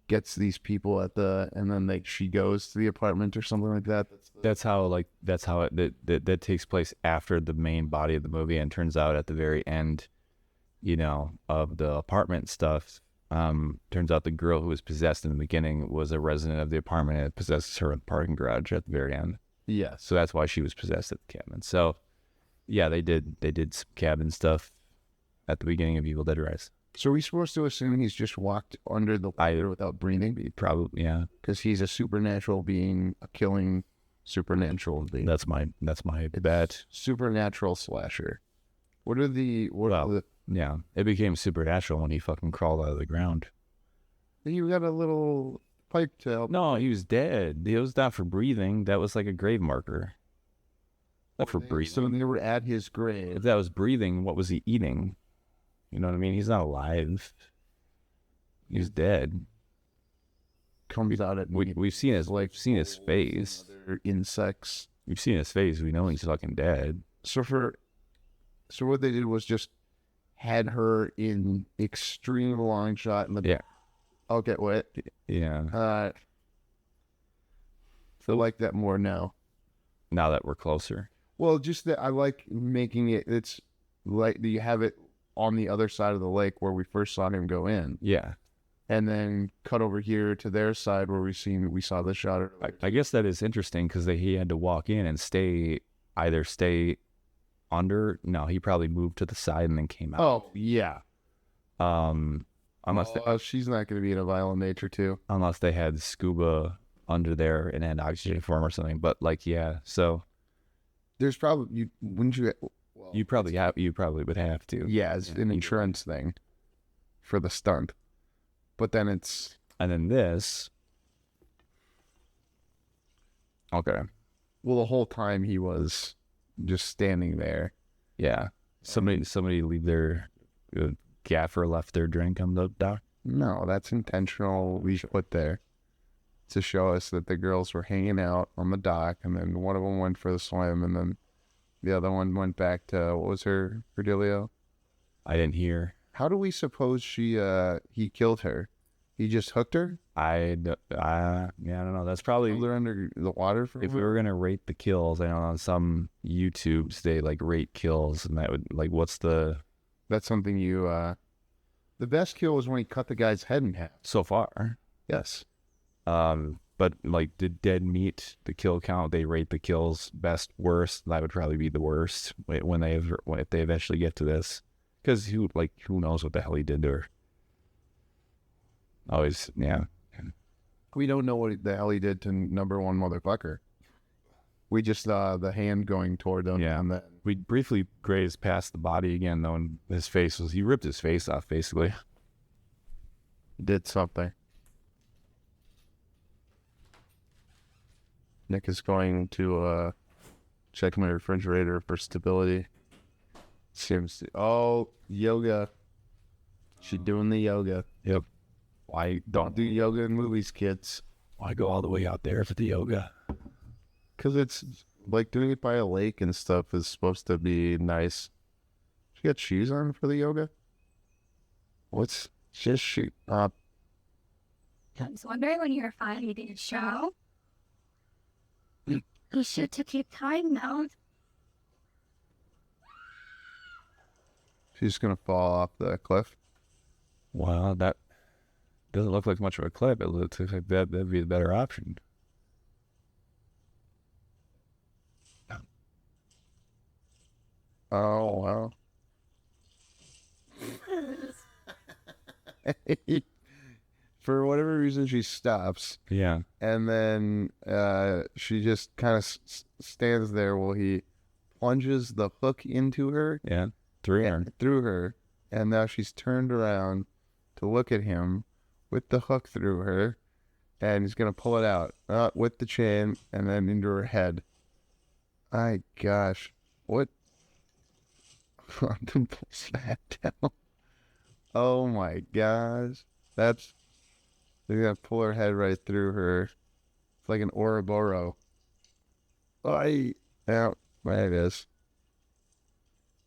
gets these people and then she goes to the apartment or something like that. That's how it takes place after the main body of the movie, and turns out at the very end, of the apartment stuff, turns out the girl who was possessed in the beginning was a resident of the apartment, and it possesses her in the parking garage at the very end. Yeah. So that's why she was possessed at the cabin. So, yeah, they did some cabin stuff at the beginning of Evil Dead Rise. So are we supposed to assume he's just walked under the water without breathing? Probably, yeah. Because he's a supernatural being, a killing supernatural being. That's my bet. Supernatural slasher. Yeah, it became supernatural when he fucking crawled out of the ground. You got a little pipe to help. No, he was dead. It was not for breathing. That was like a grave marker. Not for breathing. So they were at his grave. If that was breathing, what was he eating? You know what I mean? He's not alive. He's dead. Comes out at we've seen his face. Other insects. We've seen his face. We know he's fucking dead. So what they did was just had her in extreme long shot, I'll get wet. Yeah. I like that more now. Now that we're closer. Well, just that I like making it. It's like you have it on the other side of the lake where we first saw him go in, Yeah. and then cut over here to their side where we saw the shot earlier. I guess that is interesting because he had to walk in and stay under. No, he probably moved to the side and then came out. Oh yeah. Unless she's not going to be in a violent nature too. unless they had scuba under there and had oxygen form or something. But like, yeah, so There's probably wouldn't you? Well, you probably would have to. yeah, it's an insurance thing for the stunt, but then it's And then this. Okay. well the whole time he was just standing there. Yeah. Somebody leave their gaffer left their drink on the dock. No, that's intentional. We put there to show us that the girls were hanging out on the dock, and then one of them went for the swim, and then the other one went back to what was her dealio? I didn't hear. How do we suppose he killed her? He just hooked her? I don't know. That's probably Held her under the water for if we were gonna rate the kills. I know on some YouTubes they like rate kills, and that would like what's the That's something you. The best kill was when he cut the guy's head in half. so far. Yes. But like the dead meat, the kill count, they rate the kills best, worst. That would probably be the worst if they eventually get to this, because who knows what the hell he did to her. Always, yeah. We don't know what the hell he did to number one motherfucker. We just saw the hand going toward him. Yeah. And then We briefly grazed past the body again, though, and he ripped his face off, basically. did something. Nick is going to check my refrigerator for stability. Seems to, yoga. She's doing the yoga. Yep. Why Don't do yoga in movies, kids. why go all the way out there for the yoga? Because it's like doing it by a lake and stuff is supposed to be nice. She got shoes on for the yoga? What's just shoot up? I was wondering when you were finally doing a show. You should took your time though. She's gonna fall off the cliff. Well, that doesn't look like much of a clip. It looks like that'd be the better option. Oh wow. For whatever reason, she stops, Yeah. and then she just kind of stands there while he plunges the hook into her Yeah. Through her. and through her, and now she's turned around to look at him with the hook through her, and he's gonna pull it out with the chain and then into her head. My gosh, what? Then pulls that down. Oh my gosh, they're gonna pull her head right through her. It's like an Ouroboros. Yeah, there it is.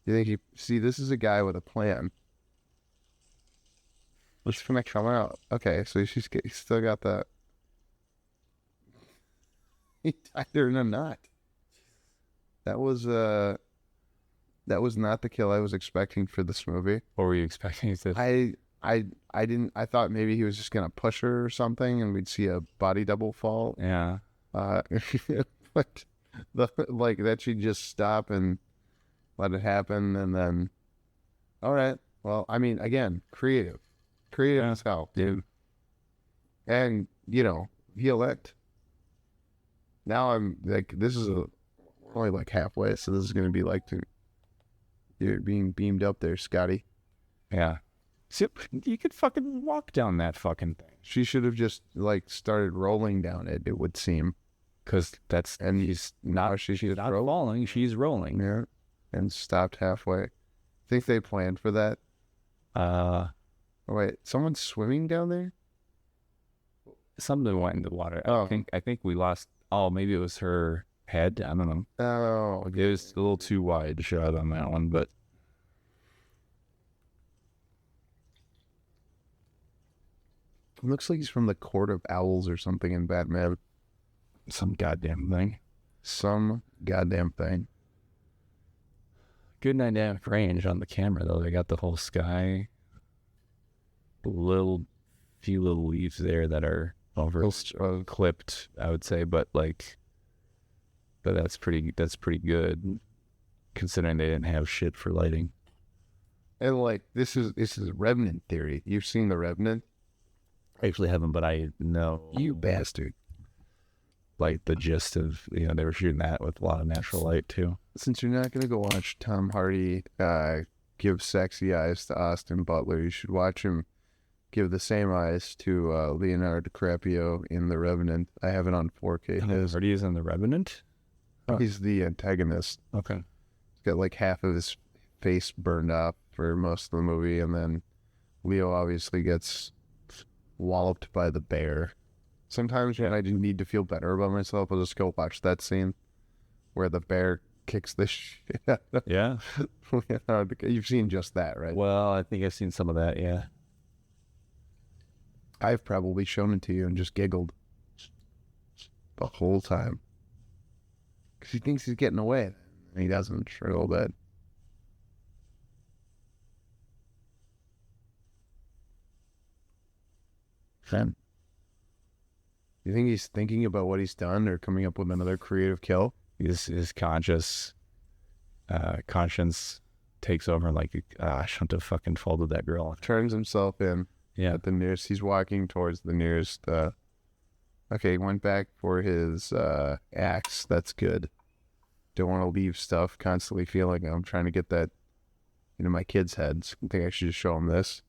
You think this is a guy with a plan. What's gonna come out? Okay, so he's still got that. He tied her in a knot. That was not the kill I was expecting for this movie. What were you expecting? I didn't. I thought maybe he was just gonna push her or something, and we'd see a body double fall. Yeah. But that she'd just stop and let it happen, and then, all right. Well, I mean, again, creative as hell, Dude. and he elect. Now I'm like, this is only like halfway, so this is gonna be like you're being beamed up there, Scotty. Yeah. See, you could fucking walk down that fucking thing. She should have just started rolling down it. It would seem, Because she's not falling, she's rolling. Yeah, and stopped halfway. Think they planned for that? Oh, wait, someone's swimming down there? Something went in the water. Oh. I think we lost. Oh, maybe it was her head. I don't know. Oh, It was a little too wide shot on that one, but He looks like he's from the Court of Owls or something in Batman. Some goddamn thing. Some goddamn thing. Good dynamic range on the camera, though. They got the whole sky. Few little leaves there that are clipped, I would say, but that's pretty good, considering they didn't have shit for lighting. And like this is Revenant theory. You've seen the Revenant? I actually haven't, but I know. You bastard. Like the gist of, they were shooting that with a lot of natural light too. Since you're not gonna go watch Tom Hardy give sexy eyes to Austin Butler, you should watch him give the same eyes to Leonardo DiCaprio in The Revenant. I have it on 4K. Hardy is in The Revenant? Oh. He's the antagonist. Okay. He's got like half of his face burned up for most of the movie, and then Leo obviously gets walloped by the bear. Sometimes when I need to feel better about myself, I'll just go watch that scene where the bear kicks the shit out of Yeah. You've seen just that, right? Well, I think I've seen some of that, yeah. I've probably shown it to you and just giggled the whole time. Because he thinks he's getting away. And he doesn't for a little bit. Fun. You think he's thinking about what he's done or coming up with another creative kill? His conscience takes over and I shouldn't have fucking folded that girl. Turns himself in. Yeah. At the nearest, he's walking towards the nearest. Okay, he went back for his axe. That's good. Don't want to leave stuff. Constantly feeling I'm trying to get that into my kids' heads. I think I should just show them this.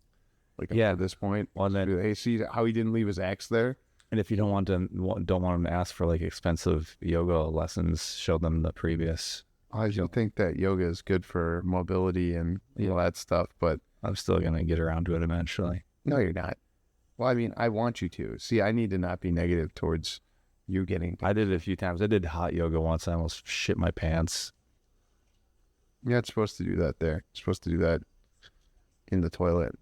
At this point, well, then, hey, see how he didn't leave his axe there. And if you don't want him to ask for expensive yoga lessons, show them the previous. I don't think that yoga is good for mobility and all that stuff, but I'm still gonna get around to it eventually. No, you're not. Well, I mean, I want you to. See, I need to not be negative towards you getting... I did it a few times. I did hot yoga once. I almost shit my pants. You're not supposed to do that there. You're supposed to do that in the toilet.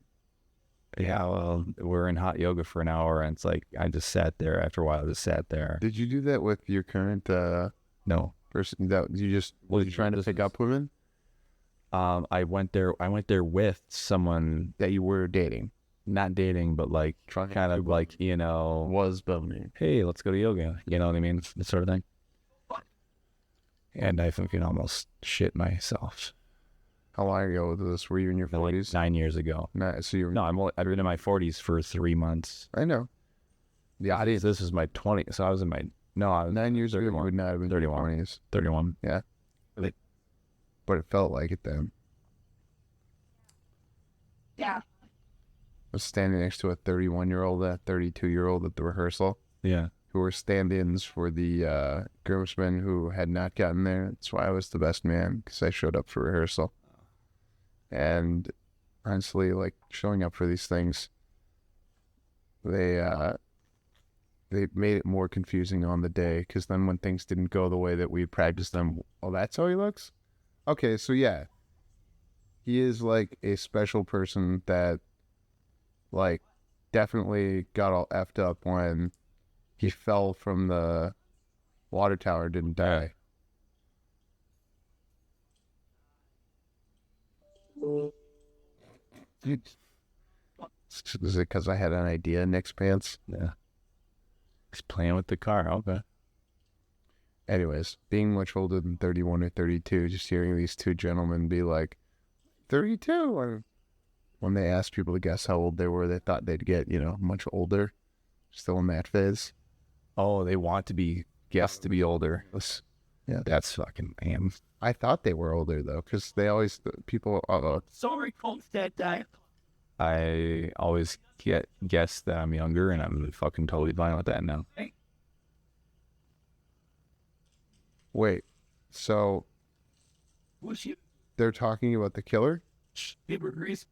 Yeah, well, we're in hot yoga for an hour, and it's I just sat there. After a while, I just sat there. Did you do that with your current no person? That you just... Was you trying to pick up women? I went there with someone that you were dating. Not dating, but kind of was bumming. Hey, let's go to yoga. You know what I mean? That sort of thing. And I fucking almost shit myself. How long ago was this? Were you in your 40s? 9 years ago. So you're... No, I've been in my 40s for 3 months. I know. The audience. This is my 20s. So I was in my... No, I was 9 years ago. You would not have been 31. 20s. 31. Yeah. But it felt like it then. Yeah. I was standing next to a 31-year-old and a 32-year-old at the rehearsal. Yeah. Who were stand-ins for the groomsmen who had not gotten there. That's why I was the best man, because I showed up for rehearsal. And honestly, showing up for these things, they made it more confusing on the day, because then when things didn't go the way that we practiced them, oh, that's how he looks? Okay, so yeah. He is a special person that definitely got all effed up when he fell from the water tower, didn't die. Is it because I had an idea, Nick's pants? Yeah. He's playing with the car. Okay. Anyways, being much older than 31 or 32, just hearing these two gentlemen be 32, and when they asked people to guess how old they were, they thought they'd get, much older. Still in that phase. Oh, they want to be guessed to be older. Yeah. That's fucking lame. I thought they were older, though, because they always, people... Sorry, Homestead Day. I always guess that I'm younger, and I'm fucking totally fine with that now. Wait, so... Was you? They're talking about the killer? Paper grease.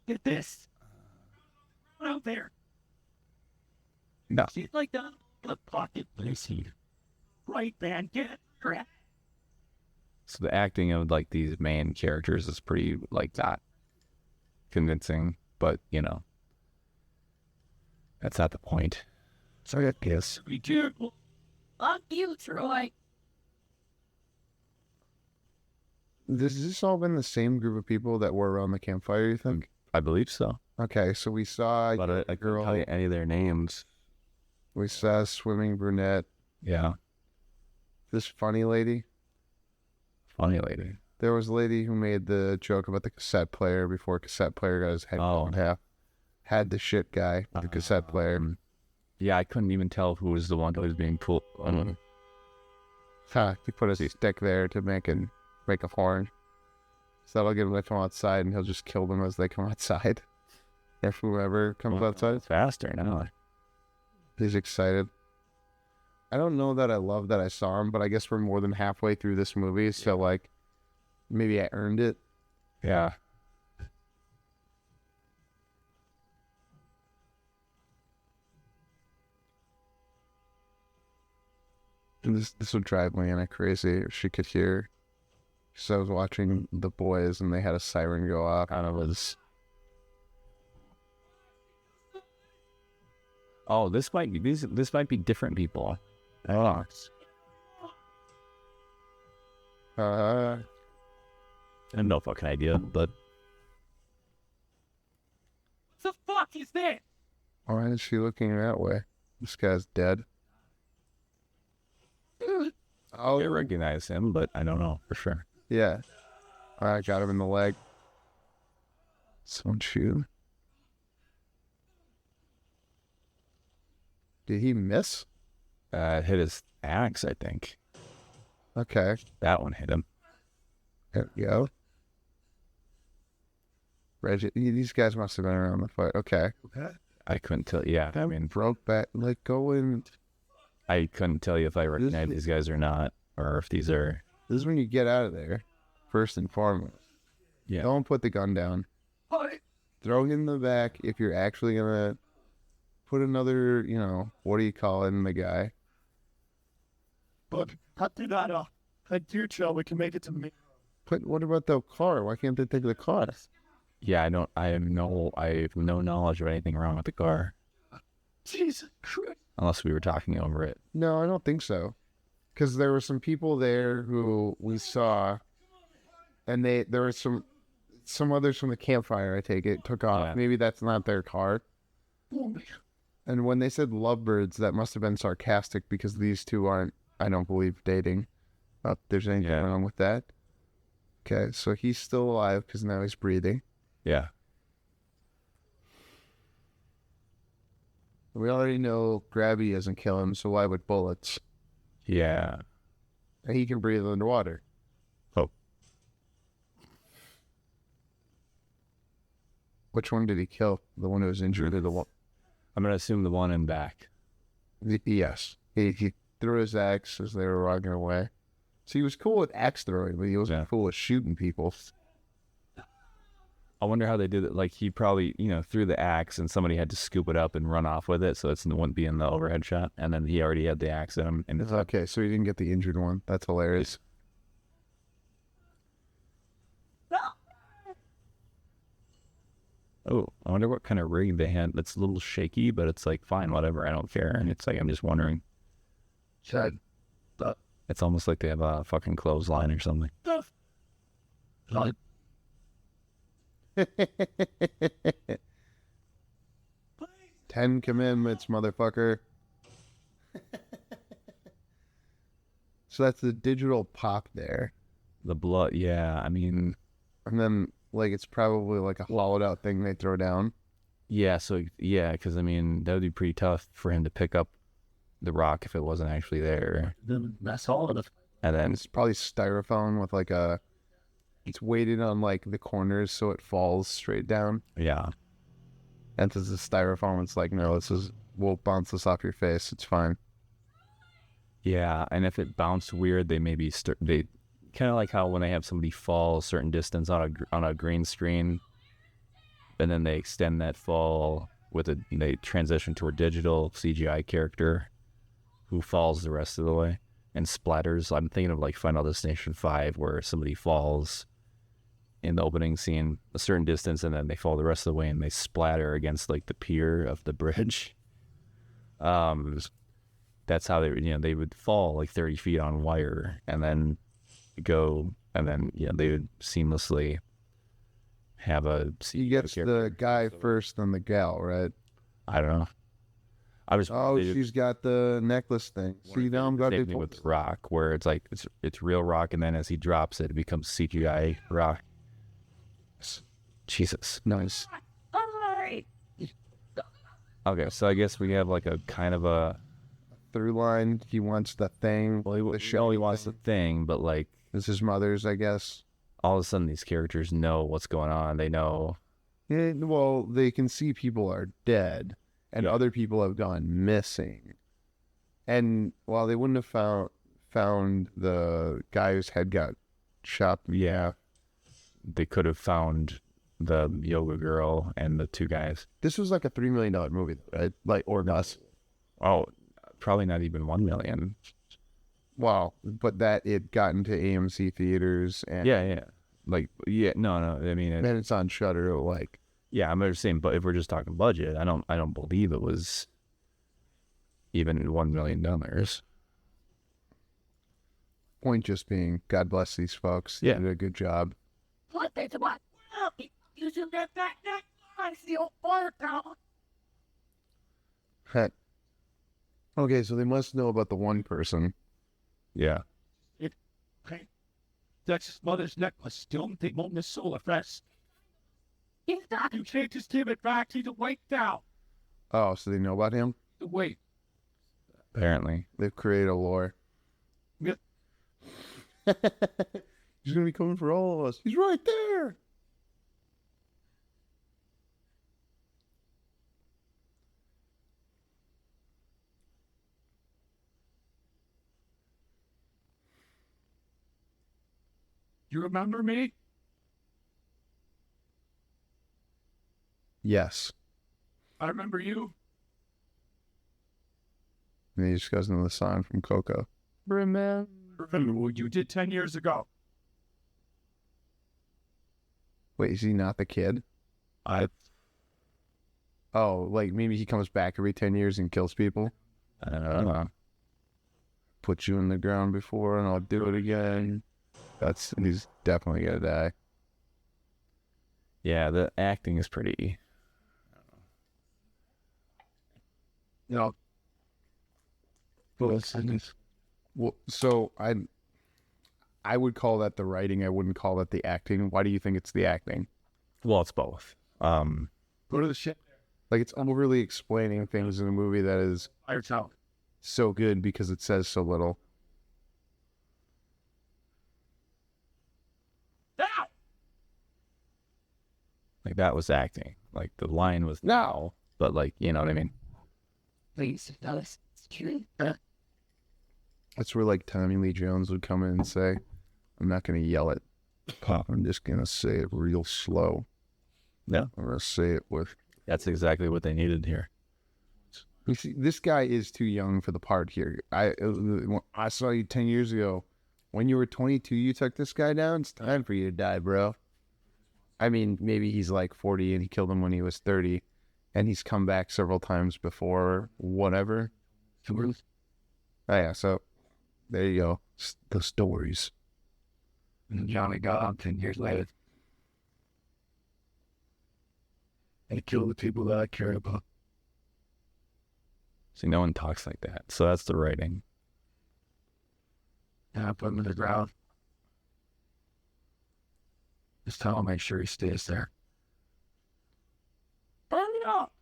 Get this. Out there. No. She's the pocket police. Right, man, get her. So the acting of these main characters is pretty not convincing, but That's not the point. So I guess we do. Fuck you, Troy. Has this all been the same group of people that were around the campfire, you think? I believe so. Okay, so we saw But I couldn't tell you any of their names. we saw a swimming brunette, Yeah. this funny lady. Funny lady. There was a lady who made the joke about the cassette player before cassette player got his head cut in half. Had the shit guy with the cassette player. Yeah, I couldn't even tell who was the one who was being pulled. He put his stick there to make a horn. So that'll get him to come outside, and he'll just kill them as they come outside. If whoever comes outside. It's faster now. He's excited. I don't know that I love that I saw him, but I guess we're more than halfway through this movie, so like maybe I earned it. Yeah. And this would drive Leanna crazy if she could hear. So I was watching The Boys and they had a siren go off. Kind of was. Oh, this might be different people. Oh. I have no fucking idea, but What the fuck is that? Why is she looking that way? This guy's dead. Oh, I recognize him, but I don't know for sure. yeah. I got him in the leg. Someone shoot him. Did he miss? Hit his axe, I think. Okay. That one hit him. There we go. Reggie, these guys must have been around the fight. Okay. I couldn't tell. Yeah, I mean, Broke back. Like, go in. I couldn't tell you if I recognize these guys or not, or if these are. This is when you get out of there, first and foremost. Yeah. Don't put the gun down. Throw it in the back if you're actually going to put another, what do you call it in the guy? But how did that I do tell we can make it to me. But what about the car? Why can't they take the car? Yeah, I have no knowledge of anything wrong with the car, Jesus Christ. unless we were talking over it. No, I don't think so. Because there were some people there who we saw, and there were some others from the campfire, I take it, took off. Yeah. Maybe that's not their car. And when they said lovebirds, that must have been sarcastic because these two aren't, I don't believe, dating. If there's anything wrong with that. Okay, so he's still alive because now he's breathing. Yeah. We already know gravity doesn't kill him, so why would bullets? Yeah. And he can breathe underwater. Oh. Which one did he kill? The one who was injured or the one? I'm gonna assume the one in back. Yes. He threw his axe as they were walking away. So he was cool with axe throwing, but he wasn't cool with shooting people. I wonder how they did it. Like, he probably, threw the axe and somebody had to scoop it up and run off with it so it wouldn't be in the overhead shot. And then he already had the axe in him. And Okay, so he didn't get the injured one. That's hilarious. Oh, I wonder what kind of rig they had. It's a little shaky, but it's like, fine, whatever. I don't care. And it's like, I'm just wondering. It's almost like they have a fucking clothesline or something. 10 commandments, motherfucker. So that's the digital pop there. The blood, yeah. I mean, And then, it's probably like a hollowed out thing they throw down. yeah. So yeah, because that would be pretty tough for him to pick up the rock if it wasn't actually there. That's all of it. And then It's probably styrofoam with it's weighted on the corners so it falls straight down. yeah, And since it's styrofoam, it's like, no, we'll bounce this off your face. It's fine. yeah. And if it bounced weird, they maybe they kind of like how when they have somebody fall a certain distance on a green screen, and then they extend that fall they transition to a digital CGI character who falls the rest of the way and splatters. I'm thinking of like Final Destination 5 where somebody falls in the opening scene a certain distance and then they fall the rest of the way and they splatter against like the pier of the bridge That's how they would fall like 30 feet on wire and then go, and then they would seamlessly have a. He gets the guy first, then the gal, right? I don't know. She's got the necklace thing. See, now I'm glad they with the rock, where it's like it's real rock, and then as he drops it, it becomes CGI rock. Jesus, nice. Okay, so I guess we have like a kind of a through line. He wants the thing. Well, he wants the thing, but like it's his mother's, I guess. All of a sudden, these characters know what's going on. They know. Yeah, well, they can see people are dead, and other people have gone missing. And while they wouldn't have found the guy whose head got chopped, they could have found the yoga girl and the two guys. This was like a $3 million movie, right? Like, or less. Oh, probably not even 1 million. Wow, but that it got into AMC theaters and no. I mean, and it's on Shudder. Like, I'm just saying. But if we're just talking budget, I don't believe it was even $1 million. Point just being, God bless these folks. They did a good job. What they what? You should get that I see your fire down. Heck. Okay, so they must know about the one person. Yeah. That's his mother's necklace. Don't think on the solar fest. You can't just give it back. He's awake now. Oh, so they know about him? Wait. Apparently. They've created a lore. Yeah. He's going to be coming for all of us. He's right there. You remember me? Yes. I remember you. And he just goes into the song from Coco. Remember what you did 10 years ago. Wait, is he not the kid? Oh, like maybe he comes back every 10 years and kills people? I don't know. Put you in the ground before and I'll do it again. He's definitely gonna die. Yeah, the acting is pretty. No. Well, so I would call that the writing. I wouldn't call that the acting. Why do you think it's the acting? Well, it's both. Go to the shit. Like it's overly explaining things in a movie that is so good because it says so little. Like that was acting. Like the line was now, but like, you know what I mean? Please, that's where like Tommy Lee Jones would come in and say, I'm not going to yell it. I'm just going to say it real slow. Yeah. I'm going to say it with. That's exactly what they needed here. You see, this guy is too young for the part here. I saw you 10 years ago. When you were 22, you took this guy down. It's time for you to die, bro. I mean, maybe he's like 40 and he killed him when he was 30. And he's come back several times before, whatever. Oh, yeah, so there you go. The stories. And Johnny got out 10 years later. And killed the people that I care about. See, no one talks like that. So that's the writing. And I put him in the ground. Just tell him, make sure he stays there. Burn it up!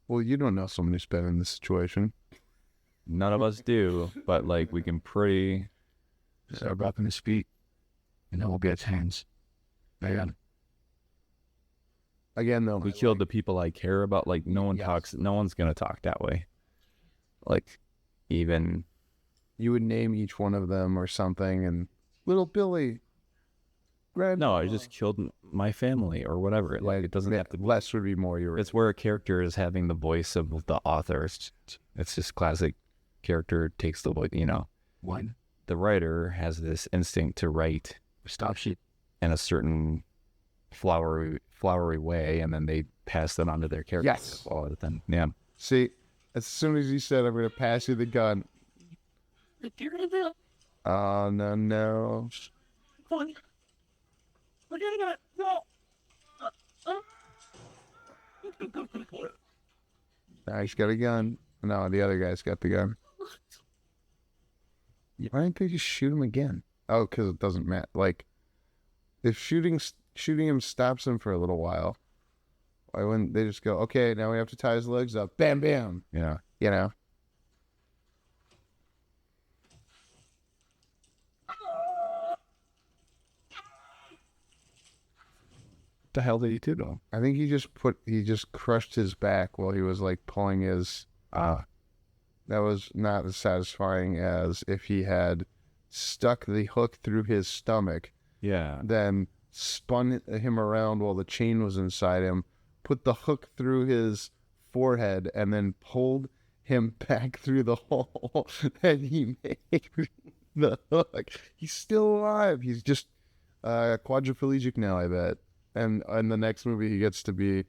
Well, you don't know someone who's been in this situation. None of us do, but like we can pretty. Start wrapping his feet, and then we'll get his hands. Man. Again, though, we killed the people I care about. Like no one talks. No one's gonna talk that way. Like, even you would name each one of them or something, and little Billy. No, I just killed my family or whatever. Like it doesn't have to. Less would be more. You're right. It's where a character is having the voice of the author. It's just classic. Character takes the voice. You know, one. The writer has this instinct to write stop sheet in a certain flowery way, and then they pass that on to their characters. Yes. All the time. Yeah. See, As soon as he said, I'm going to pass you the gun. Oh, no. Now he's got a gun. No, the other guy's got the gun. Why didn't they just shoot him again? Oh, because it doesn't matter. Like, if shooting him stops him for a little while, why wouldn't they just go, okay, now we have to tie his legs up. Bam, bam. Yeah. You know? What the hell did he do to him? I think he just crushed his back while he was like pulling his. That was not as satisfying as if he had stuck the hook through his stomach, Yeah. then spun him around while the chain was inside him, put the hook through his forehead, and then pulled him back through the hole that he made the hook. He's still alive. He's just quadriplegic now, I bet. And in the next movie, he gets to be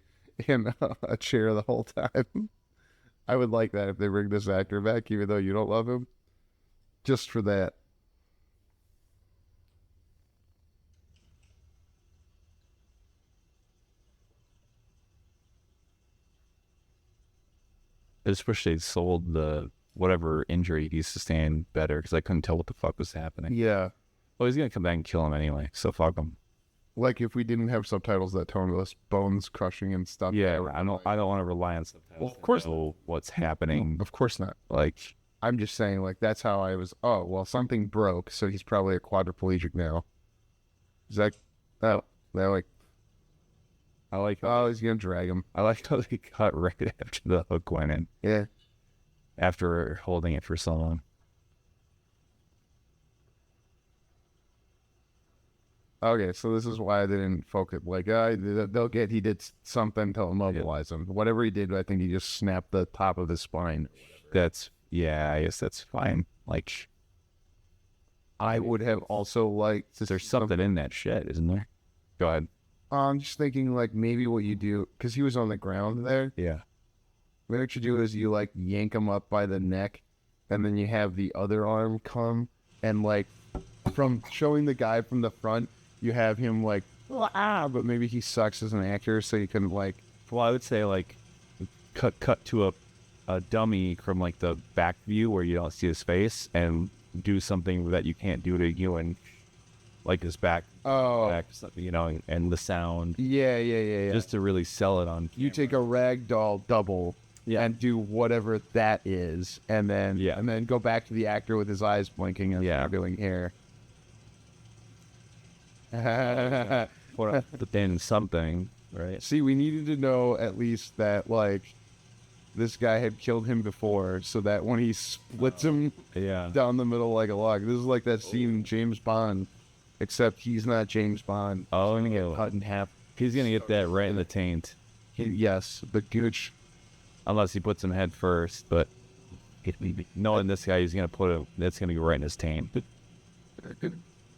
in a chair the whole time. I would like that if they bring this actor back, even though you don't love him. Just for that. I just wish they'd sold the whatever injury he sustained better, because I couldn't tell what the fuck was happening. Yeah. Well, he's gonna come back and kill him anyway, so fuck him. Like if we didn't have subtitles that told us bones crushing and stuff. Yeah, I don't want to rely on subtitles. Well, of course to know what's happening. Of course not. Like, I'm just saying, like, that's how I was. Oh, well, something broke, so he's probably a quadriplegic now. Is that like, I like how he's going to drag him. I like how they cut right after the hook went in, Yeah. after holding it for so long. Okay, so this is why they didn't focus. Like, he did something to immobilize him. Whatever he did, I think he just snapped the top of his spine. I guess that's fine. Like, I would have also liked. there's something in that shit, isn't there? Go ahead. I'm just thinking, like, maybe what you do, because he was on the ground there. Yeah. Maybe what you do is you, like, yank him up by the neck, and then you have the other arm come, and, like, from showing the guy from the front, you have him, like, but maybe he sucks as an actor, so you can, like... Well, I would say, like, cut to a dummy from, like, the back view where you don't see his face, and do something that you can't do to Ewan, like his back, you know, and the sound. Yeah. Just to really sell it on camera. You take a ragdoll double and do whatever that is, and then go back to the actor with his eyes blinking and doing hair. But then something, right? See, we needed to know at least that, like, this guy had killed him before, so that when he splits him down the middle like a log, this is like that scene in James Bond, except he's not James Bond. Oh, he's gonna get cut in half. He's gonna get that right in the taint. Yes, the gooch. Unless he puts him head first, but knowing this guy, that's gonna go right in his taint.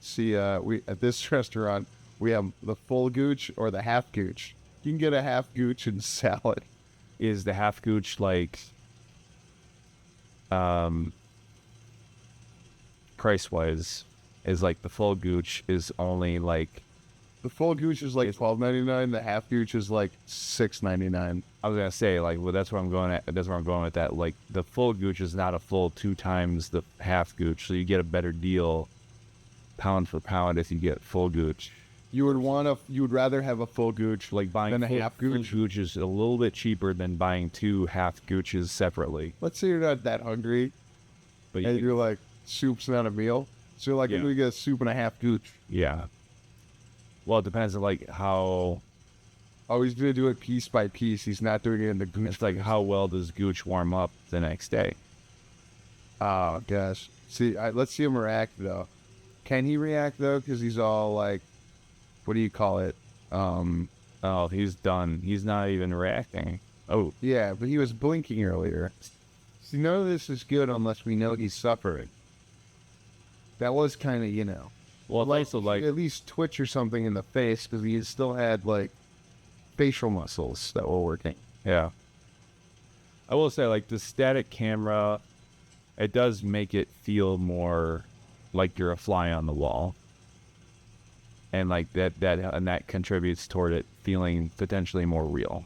See, we at this restaurant, we have the full gooch or the half gooch. You can get a half gooch and salad. Is the half gooch like, price-wise, is like the full gooch is only like... The full gooch is like $12.99. The half gooch is like $6.99. I was gonna say, like, well, that's where I'm going with that. Like, the full gooch is not a full 2 times the half gooch, so you get a better deal, pound for pound, if you get full gooch. You would rather have a full gooch, like buying than a half gooch. Full gooch is a little bit cheaper than buying 2 half gooches separately. Let's say you're not that hungry, But and you're like, soup's not a meal. So you're like, I'm gonna get a soup and a half gooch. Yeah. Well, it depends on, like, how... Oh, he's gonna do it piece by piece. He's not doing it in the gooch. It's like, how well does gooch warm up the next day? Oh, gosh. See, let's see him react, though. Can he react, though? Because he's all like, what do you call it? Oh, he's done. He's not even reacting. Oh. Yeah, but he was blinking earlier. See, none of this is good unless we know he's suffering. That was kind of, you know. Well, it's also like... At least twitch or something in the face, because he still had, like, facial muscles that were working. Yeah. I will say, like, the static camera, it does make it feel more like you're a fly on the wall. And like that contributes toward it feeling potentially more real.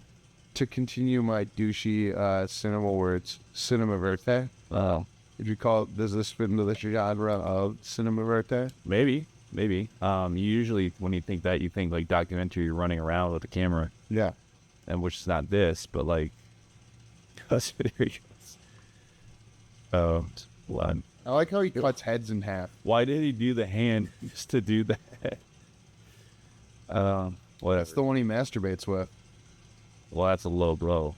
To continue my douchey cinema words, cinema verte. Oh, Would you call it, does this fit into the genre of cinema verte? maybe. You usually, when you think that, you think like documentary, you're running around with a camera, Yeah. and which is not this, but like, there he goes. Oh, blood. I like how he cuts heads in half. Why did he do the hand just to do that? Whatever. That's the one he masturbates with. Well, that's a low blow.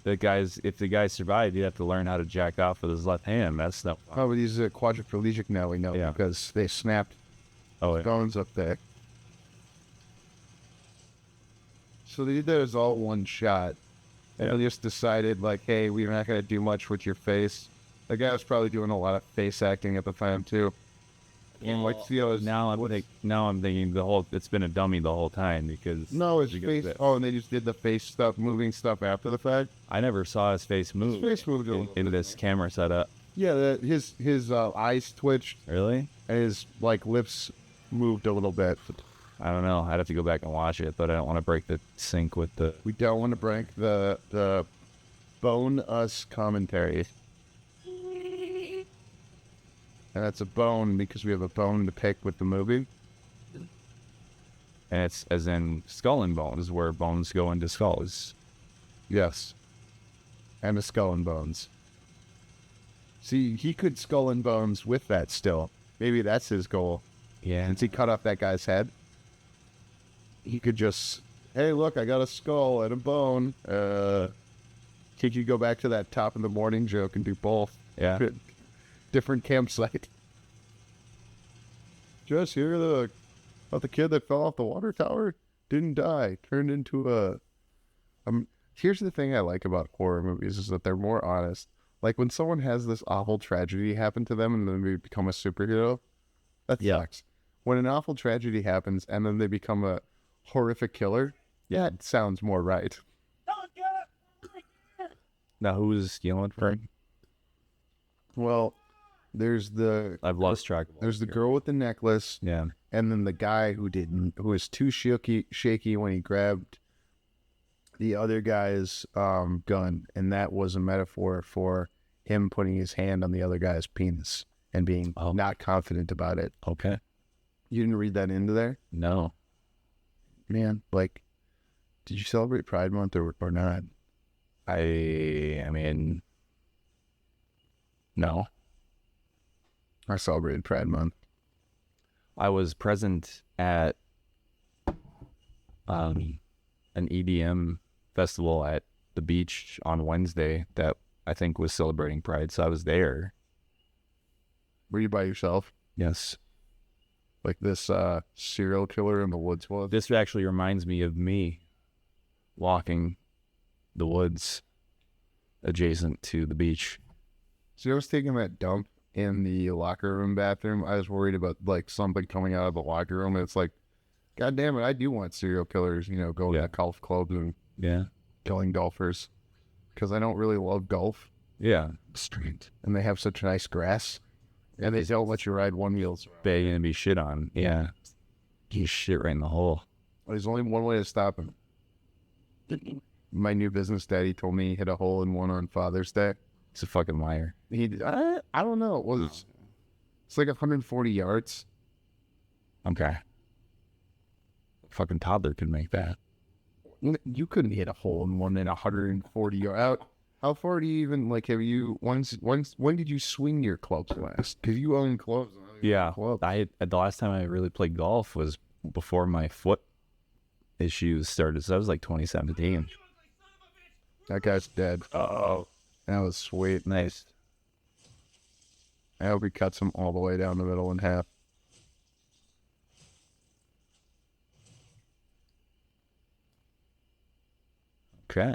If the guy survived, he'd have to learn how to jack off with his left hand. That's not. Oh, but he's a quadriplegic now, we know, Yeah. because they snapped Oh, yeah. bones up there. So they did that as all one shot. And they just decided, like, hey, we're not going to do much with your face. The guy was probably doing a lot of face acting at the time, too. And like, Now I'm thinking it's been a dummy the whole time because no, his face. Oh, and they just did the face stuff, moving stuff after the fact. I never saw his face move. His face moved a little in bit. this camera setup. Yeah, his eyes twitched Really? and his like lips moved a little bit. I don't know. I'd have to go back and watch it, but I don't want to break the sync with the. We don't want to break the bone us commentary. And that's a bone because we have a bone to pick with the movie. And it's as in skull and bones, where bones go into skulls. Yes. And a skull and bones. See, he could skull and bones with that still. Maybe that's his goal. Yeah. Since he cut off that guy's head, he could just, hey, look, I got a skull and a bone. He could go back to that top of the morning joke and do both. Yeah. Different campsite. Just hear about the kid that fell off the water tower, didn't die, turned into a. Here's the thing I like about horror movies is that they're more honest. Like when someone has this awful tragedy happen to them and then they become a superhero, that sucks. When an awful tragedy happens and then they become a horrific killer, that sounds more right. Now who's yelling for? Well, there's I've lost track. There's the girl with the necklace. Yeah. And then the guy who was too shaky when he grabbed the other guy's gun, and that was a metaphor for him putting his hand on the other guy's penis and being not confident about it. Okay. You didn't read that into there? No. Man, like, did you celebrate Pride Month or not? I mean, no. I celebrated Pride Month. I was present at an EDM festival at the beach on Wednesday that I think was celebrating Pride, so I was there. Were you by yourself? Yes. Like this serial killer in the woods was? This actually reminds me of me walking the woods adjacent to the beach. So I was taking that dump in the locker room bathroom. I was worried about like something coming out of the locker room. And it's like, God damn it, I do want serial killers, going to golf clubs and killing golfers. Because I don't really love golf. Yeah. Street. And they have such nice grass. And they don't let you ride one wheels. Begging to be shit on. Yeah. You shit right in the hole. There's only one way to stop him. My new business daddy told me he hit a hole in one on Father's Day. He's a fucking liar. I don't know. It's like 140 yards. Okay. Fucking toddler could make that. You couldn't hit a hole in one in 140 yards. How far do you even, like, have you, when did you swing your clubs last? Because you own clubs. Yeah. The last time I really played golf was before my foot issues started. So that was like 2017. That guy's dead. Oh. That was sweet. Nice. I hope he cuts him all the way down the middle in half. Okay.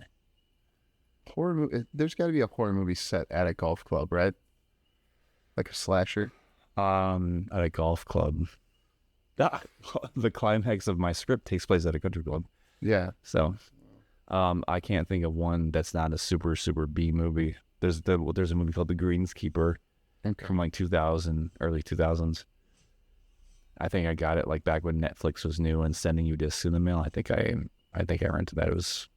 Horror movie. There's got to be a horror movie set at a golf club, right? Like a slasher. At a golf club. The climax of my script takes place at a country club. Yeah. So, I can't think of one that's not a super B movie. There's a movie called The Greenskeeper from like 2000, early 2000s. I think I got it like back when Netflix was new and sending you discs in the mail. I think I rented that.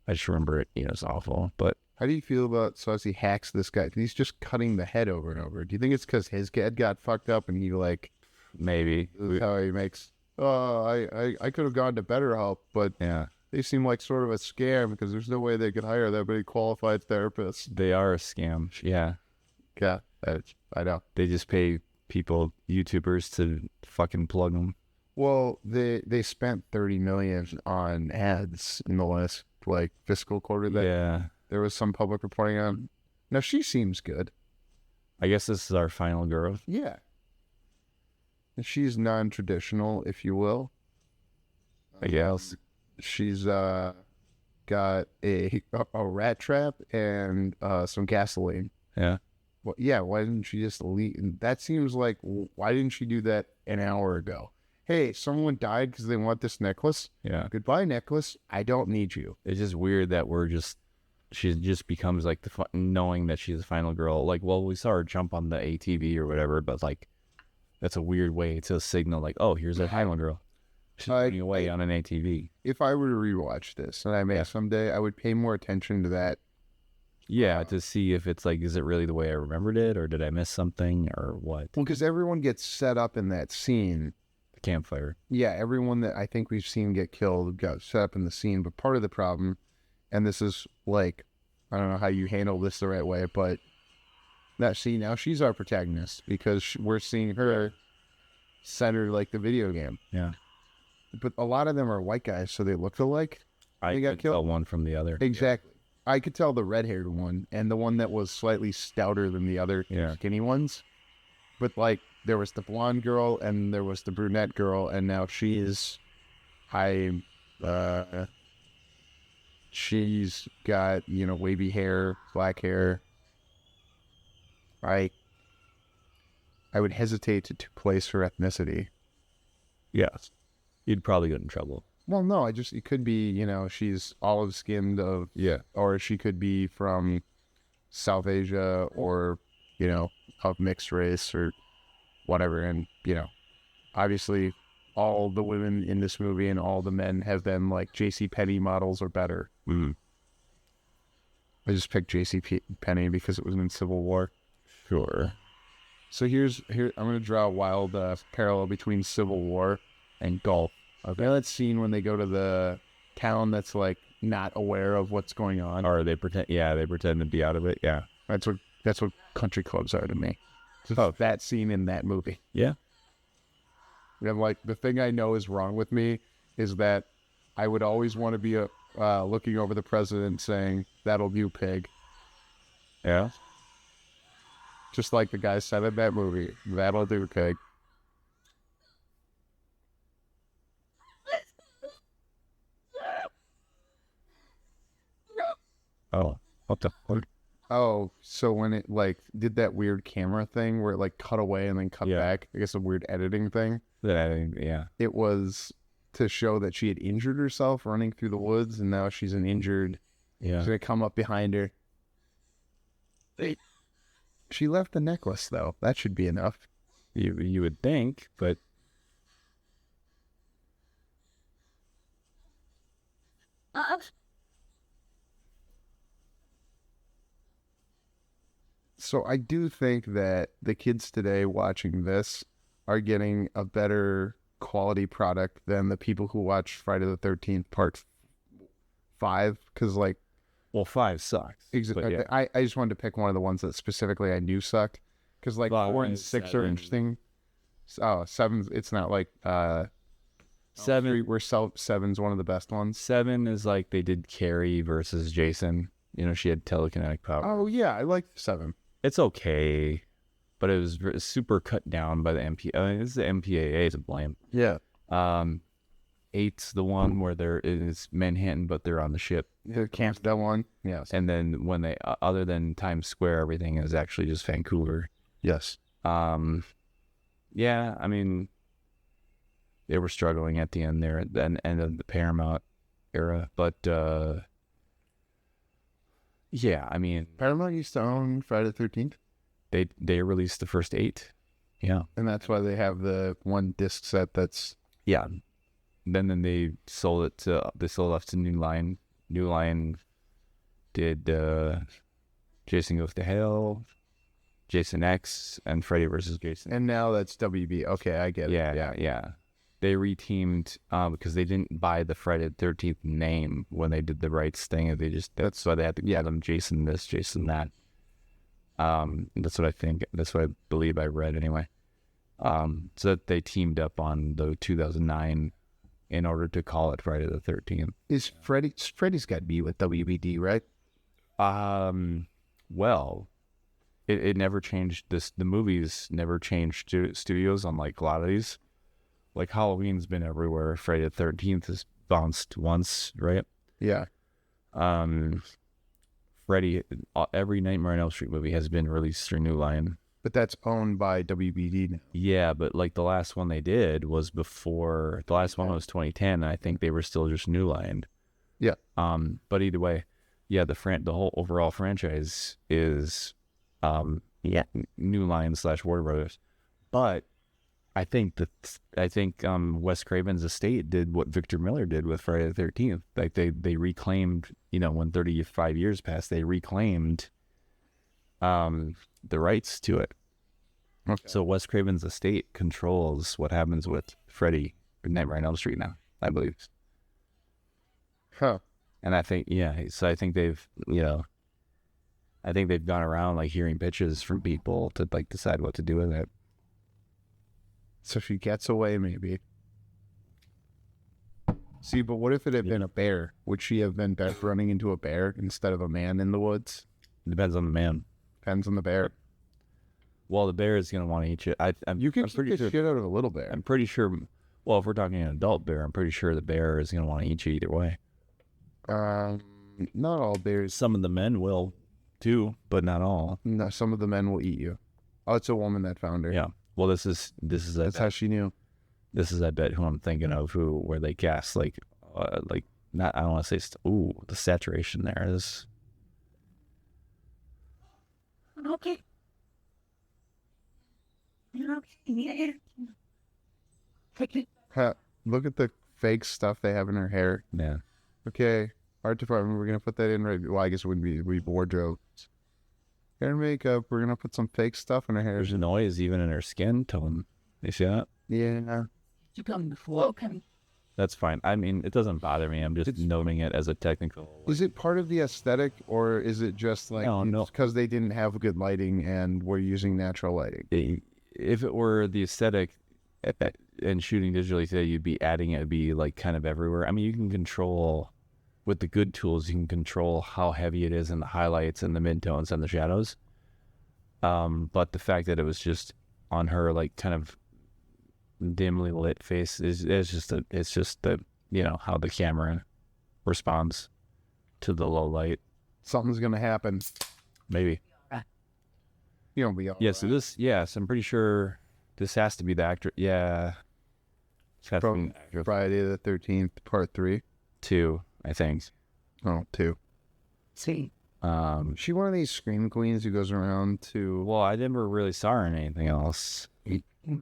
I just remember it, it's awful. But how do you feel about, so as he hacks this guy, he's just cutting the head over and over. Do you think it's because his head got fucked up and he like, maybe this is how he makes, I could have gone to better help, but yeah, they seem like sort of a scam because there's no way they could hire that many qualified therapists. they are a scam. Yeah, Yeah, I know. they just pay people, YouTubers, to fucking plug them. Well, they spent $30 million on ads in the last like fiscal quarter that Yeah, there was some public reporting on. Now she seems good. I guess this is our final girl. Yeah. She's non-traditional, if you will. I guess. She's got a rat trap and some gasoline. Yeah. Well, yeah, why didn't she just leave? That seems like, why didn't she do that an hour ago? Hey, someone died because they want this necklace. Yeah. Goodbye, necklace. I don't need you. It's just weird that she just becomes like knowing that she's the final girl. Like, well, we saw her jump on the ATV or whatever, but like, that's a weird way to signal like, oh, here's a final girl. She's running away on an ATV. If I were to rewatch this, and I may someday, I would pay more attention to that. Yeah, to see if it's like, is it really the way I remembered it, or did I miss something, or what? Well, because everyone gets set up in that scene. The campfire. Yeah, everyone that I think we've seen get killed got set up in the scene. But part of the problem, and this is like, I don't know how you handle this the right way, but now she's our protagonist because we're seeing her centered like the video game. Yeah. But a lot of them are white guys, so they look alike. I got could killed. tell one from the other. Exactly. I could tell the red-haired one and the one that was slightly stouter than the other skinny ones. But, like, there was the blonde girl and there was the brunette girl, and now she's got, wavy hair, black hair. I would hesitate to place her ethnicity. Yes. You'd probably get in trouble. Well, no, it could be, she's olive-skinned or she could be from South Asia or, of mixed race or whatever. And, obviously all the women in this movie and all the men have been like JCPenney models or better. Mm. I just picked JCPenney because it was in Civil War. Sure. So here I'm going to draw a wild parallel between Civil War and golf. Okay, that scene when they go to the town that's like not aware of what's going on. Or they pretend to be out of it. Yeah. That's what country clubs are to me. So that scene in that movie. Yeah. And like the thing I know is wrong with me is that I would always want to be looking over the president saying, "That'll do, pig." Yeah. Just like the guy said in that movie, "That'll do, pig." Oh, what the fuck? Oh, so when it like did that weird camera thing where it like cut away and then cut back, I guess a weird editing thing. Yeah. It was to show that she had injured herself running through the woods, and now she's an injured. Yeah. She's gonna come up behind her. She left the necklace though. That should be enough. You would think, but So I do think that the kids today watching this are getting a better quality product than the people who watch Friday the 13th Part 5. Because, like... Well, 5 sucks. Exactly. Yeah. I just wanted to pick one of the ones that specifically I knew sucked. Because, like, 4 and 6 are interesting. Oh, 7, it's not like... 7... Where 7's one of the best ones. 7 is like they did Carrie versus Jason. She had telekinetic power. Oh, yeah. I like 7. It's okay, but it was super cut down by the MPAA. It's the MPAA to blame. Yeah. 8's the one where there is Manhattan, but they're on the ship. The Camp that one. Yes. And then when they, other than Times Square, everything is actually just Vancouver. Yes. Yeah, I mean, they were struggling at the end there, at the end of the Paramount era. But yeah, I mean, Paramount used to own Friday the 13th, they released the first 8. Yeah. and that's why they have the one disc set that's... Yeah. Then they sold it off to New Line. New Line did Jason Goes to Hell, Jason X, and Freddy versus Jason. And now that's WB. Okay, I get it. Yeah. They reteamed because they didn't buy the Friday the 13th name when they did the rights thing. That's why they had to call them Jason this, Jason that. That's what I think. That's what I believe I read anyway. So that they teamed up on the 2009 in order to call it Friday the 13th. Is Freddy's got to be with WBD, right? Well, it never changed. The movies never changed studios on like a lot of these. Like Halloween's been everywhere. Friday the 13th has bounced once, right? Yeah. Freddy, every Nightmare on Elm Street movie has been released through New Line. But that's owned by WBD now. Yeah, but like the last one they did was before. The last one was 2010. And I think they were still just New Line. Yeah. But either way, yeah, the whole overall franchise is, New Line / Warner Brothers. But I think Wes Craven's estate did what Victor Miller did with Friday the 13th. Like they reclaimed, when 35 years passed, they reclaimed the rights to it. Okay. So Wes Craven's estate controls what happens with Freddy Nightmare on Elm Street now, I believe. Huh. And I think, so I think they've gone around like hearing pitches from people to like decide what to do with it. So she gets away, maybe. See, but what if it had been a bear? Would she have been running into a bear instead of a man in the woods? Depends on the man. Depends on the bear. Well, the bear is going to want to eat you. You can I'm keep pretty the sure, shit out of a little bear. I'm pretty sure, well, if we're talking an adult bear, I'm pretty sure the bear is going to want to eat you either way. Not all bears. Some of the men will too, but not all. No, some of the men will eat you. Oh, it's a woman that found her. Yeah. Well, this is That's how she knew. This is, I bet, who I'm thinking of, where they cast not, I don't want to say, the saturation there is. Okay. Look at the fake stuff they have in her hair. Yeah. Okay, art department, we're going to put that in right. Well, I guess it wouldn't be wardrobe. Hair and makeup, we're going to put some fake stuff in her hair. There's noise even in her skin tone. You see that? Yeah. You come before. That's fine. I mean, it doesn't bother me. I'm just noting it as a technical. Is it part of the aesthetic, or is it just like No. because they didn't have good lighting and we're using natural lighting? If it were the aesthetic and shooting digitally today, you'd be adding it, it'd be like kind of everywhere. I mean, you can control, with the good tools, you can control how heavy it is in the highlights and the midtones and the shadows. But the fact that it was just on her, like, kind of dimly lit face it's just the how the camera responds to the low light. Something's going to happen. Maybe. You don't be all Yeah, so I'm pretty sure this has to be the actor. Yeah. From Friday the 13th, part 3. 2, I think. Oh, 2. See. She one of these scream queens who goes around to... Well, I never really saw her in anything else.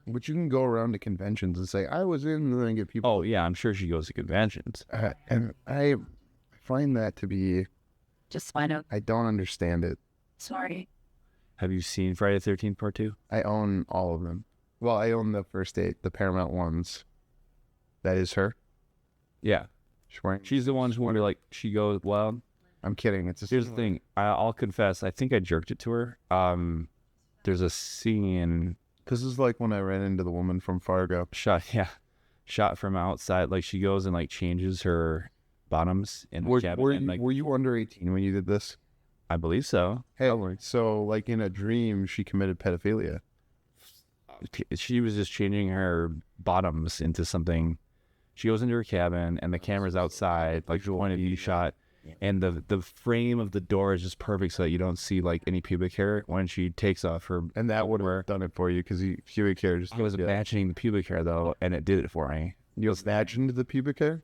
But you can go around to conventions and say, I was in, and then get people... Oh, yeah, I'm sure she goes to conventions. And I find that to be... Just find out. I don't understand it. Sorry. Have you seen Friday the 13th Part 2? I own all of them. Well, I own the first 8, the Paramount ones. That is her? Yeah. She's the one who, like, she goes, well... I'm kidding. Here's the thing. I'll confess. I think I jerked it to her. There's a scene... This is like when I ran into the woman from Fargo. Shot from outside. Like, she goes and, like, changes her bottoms in the cabin. Were you under 18 when you did this? I believe so. Hey, so, like, in a dream, she committed pedophilia. She was just changing her bottoms into something. She goes into her cabin, and the camera's outside, like, the point of view shot. And the frame of the door is just perfect so that you don't see, like, any pubic hair when she takes off her... And that would have done it for you, because pubic hair just... I was imagining the pubic hair, though, and it did it for me. You imagined the pubic hair?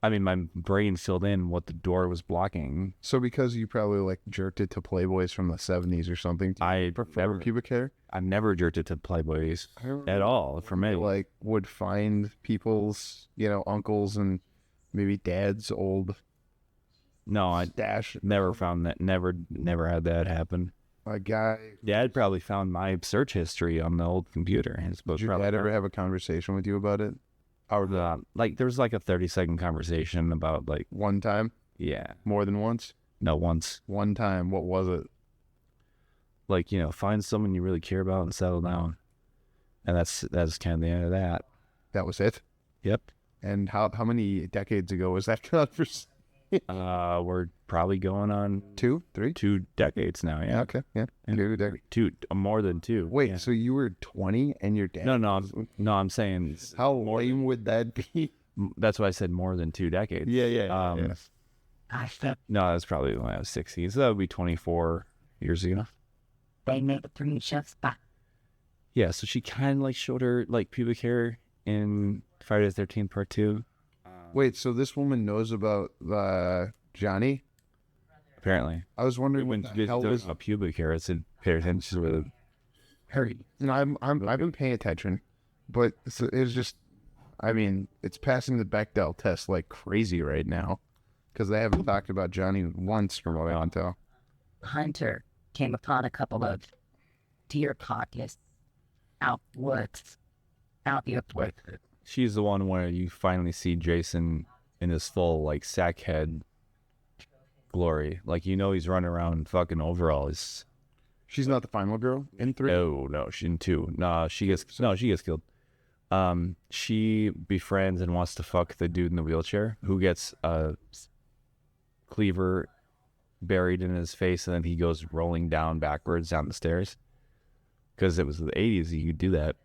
I mean, my brain filled in what the door was blocking. So because you probably like jerked it to Playboys from the 70s or something, do you prefer pubic hair? I've never jerked it to Playboys at all for me. Like would find people's, uncles and maybe dad's old No, I stash. never found that. Never had that happen. A guy. Dad probably found my search history on the old computer. Did your dad ever have a conversation with you about it? Like there was like a 30-second conversation about like One time? yeah, More than once? no once. One time. What was it? Like find someone you really care about and settle down, and that's kind of the end of that. That was it? Yep. And how many decades ago was that conversation? We're probably going on 2, 3? 2 decades now. Yeah. Okay. Yeah. Two, more than 2. Wait, yeah. so you were 20 and your dad? No, I'm saying How lame would that be? that's why I said more than 2 decades. Yeah. I said, No, that's probably when I was 16. So that would be 24 years ago. they made the 3 chefs back. Yeah, so she kind of like showed her like pubic hair in Friday the 13th Part 2. Wait, so this woman knows about Johnny? Apparently. I was wondering When what the hell was. a pubic hair, it's in pay attention to Harry. I've been paying attention, but it's just, I mean, it's passing the Bechdel test like crazy right now, because they haven't talked about Johnny once from what I can tell. Hunter came upon a couple of deer carcasses out woods, out the woods. She's the one where you finally see Jason in his full like sack head glory. Like he's running around in fucking overalls. She's not the final girl in 3? No, she in 2. She gets killed. She befriends and wants to fuck the dude in the wheelchair who gets a cleaver buried in his face, and then he goes rolling backwards down the stairs. Because it was the 80s, you could do that.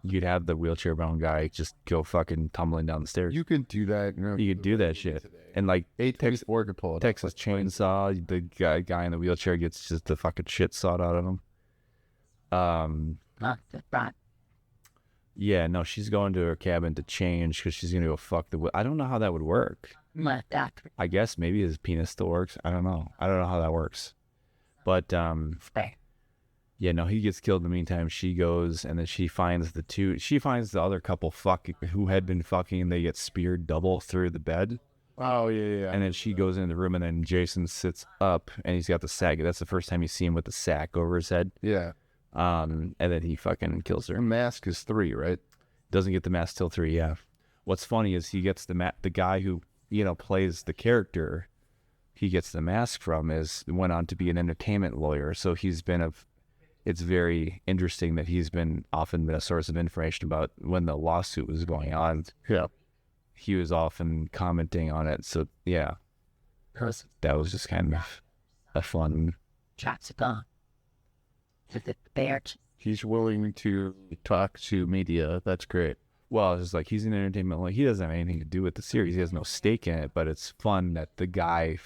You'd have the wheelchair-bound guy just go fucking tumbling down the stairs. You can do that. You could do that shit. And like Texas could pull it. Texas Chainsaw, the guy in the wheelchair gets just the fucking shit sawed out of him. Right. Yeah, no, she's going to her cabin to change because she's gonna go fuck I don't know how that would work. Let that I guess maybe his penis still works. I don't know how that works. But stay. yeah, no, he gets killed in the meantime. She goes and then she finds the other couple who had been fucking, and they get speared double through the bed. Oh yeah. And then she goes into the room, and then Jason sits up and he's got the sack. That's the first time you see him with the sack over his head. Yeah. And then he fucking kills her. Her mask is 3, right? Doesn't get the mask till 3, yeah. What's funny is he gets the guy who, plays the character he gets the mask from went on to be an entertainment lawyer. So it's very interesting that he's often been a source of information about when the lawsuit was going on. Yeah. He was often commenting on it. So yeah, that was just kind of a fun. Shots are gone. To the bear. He's willing to talk to media. That's great. Well, it's just like he's an entertainment lawyer. He doesn't have anything to do with the series. He has no stake in it, but it's fun that the guy,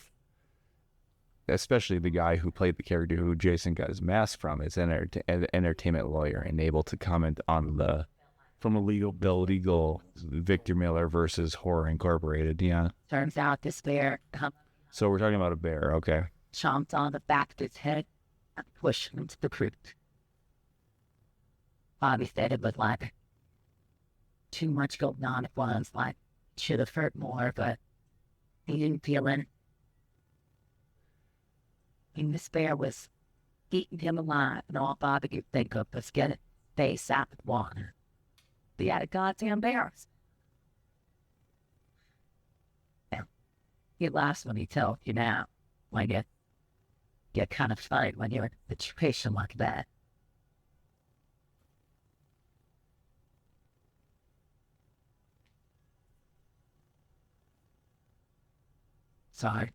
especially the guy who played the character who Jason got his mask from, is an entertainment lawyer and able to comment on from a legal Victor Miller versus Horror Incorporated. Yeah. Turns out this bear So we're talking about a bear. Okay. chomped on the back of his head and pushed him into the creek. Bobby said it was like too much going on at once, like should have hurt more, but he didn't feel it. And this bear was eating him alive, and all Bobby could think of was get his face out of the water. He had a goddamn bear. He laughs when he tells you now, when you get kind of funny when you're in a situation like that. Sorry.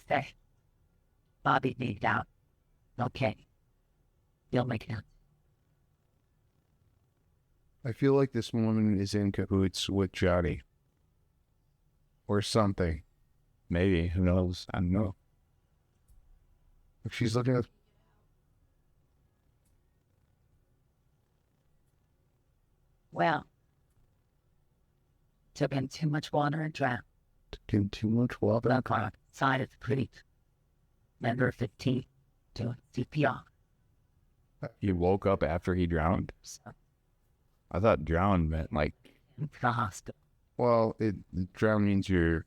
Say, Bobby needed out. Okay. You'll make it out. I feel like this woman is in cahoots with Johnny. Or something. Maybe. Who knows? I don't know. If she's looking at... Well, took in too much water and drowned. Getting too much water. Blood clot side of the creek. Member 15 doing CPR. He woke up after he drowned. So, I thought drowned meant like into the hospital. Well, drown means you're.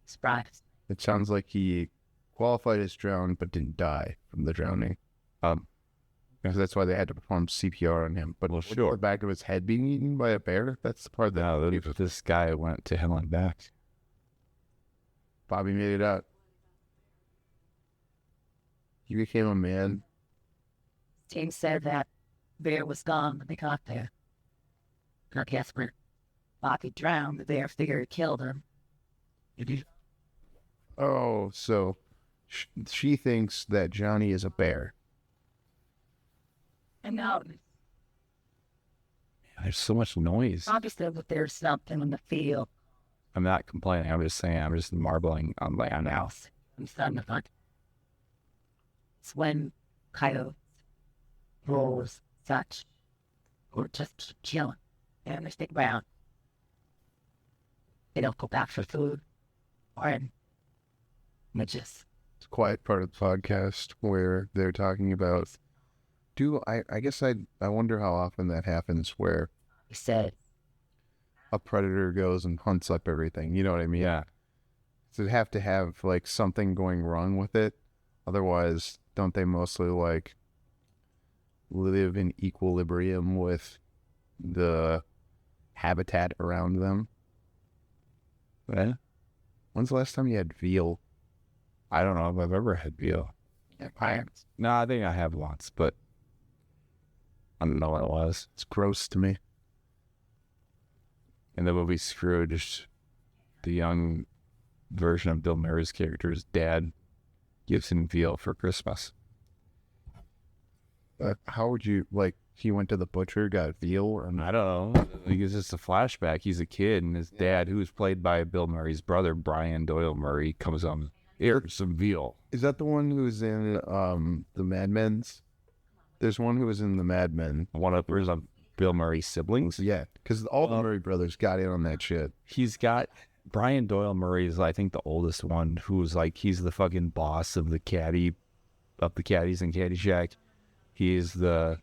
Surprise. It sounds like he qualified as drowned but didn't die from the drowning. Because that's why they had to perform CPR on him. But Well, with sure. the back of his head being eaten by a bear, that's the part that no, this guy went to hell and back. Bobby made it out. He became a man. Team said that bear was gone when they got there. I guess when Bobby drowned, the bear figured it killed him. Oh, so she thinks that Johnny is a bear. And now, There's so much noise. Bobby said that there's something in the field. I'm not complaining. I'm just saying. I'm just marbling on my own house. I'm starting to think. It's when coyotes, wolves, such, or just keep chilling and they stick around. They don't go back for food or in. They just It's a quiet part of the podcast where they're talking about. I guess I wonder how often that happens where said, a predator goes and hunts up everything. You know what I mean? Yeah. So they have to have like something going wrong with it. Otherwise, don't they mostly like live in equilibrium with the habitat around them? Yeah. When's the last time you had veal? I don't know if I've ever had veal. pirates. No, I think I have once, but I don't know what it was. It's gross to me. In the movie Scrooge, the young version of Bill Murray's character's dad gives him veal for Christmas. How would you, like, he went to the butcher, got veal, or not? I don't know. It's just a flashback. He's a kid, and his dad, who was played by Bill Murray's brother, Brian Doyle Murray, comes on. Here's some veal. Is that the one who's in the Mad Men's? There's one who was in the Mad Men. One of Bill Murray's siblings. Yeah, because all the Murray brothers got in on that shit. He's got Brian Doyle Murray is, I think, the oldest one, who's like, he's the fucking boss of the caddies in Caddyshack. He is the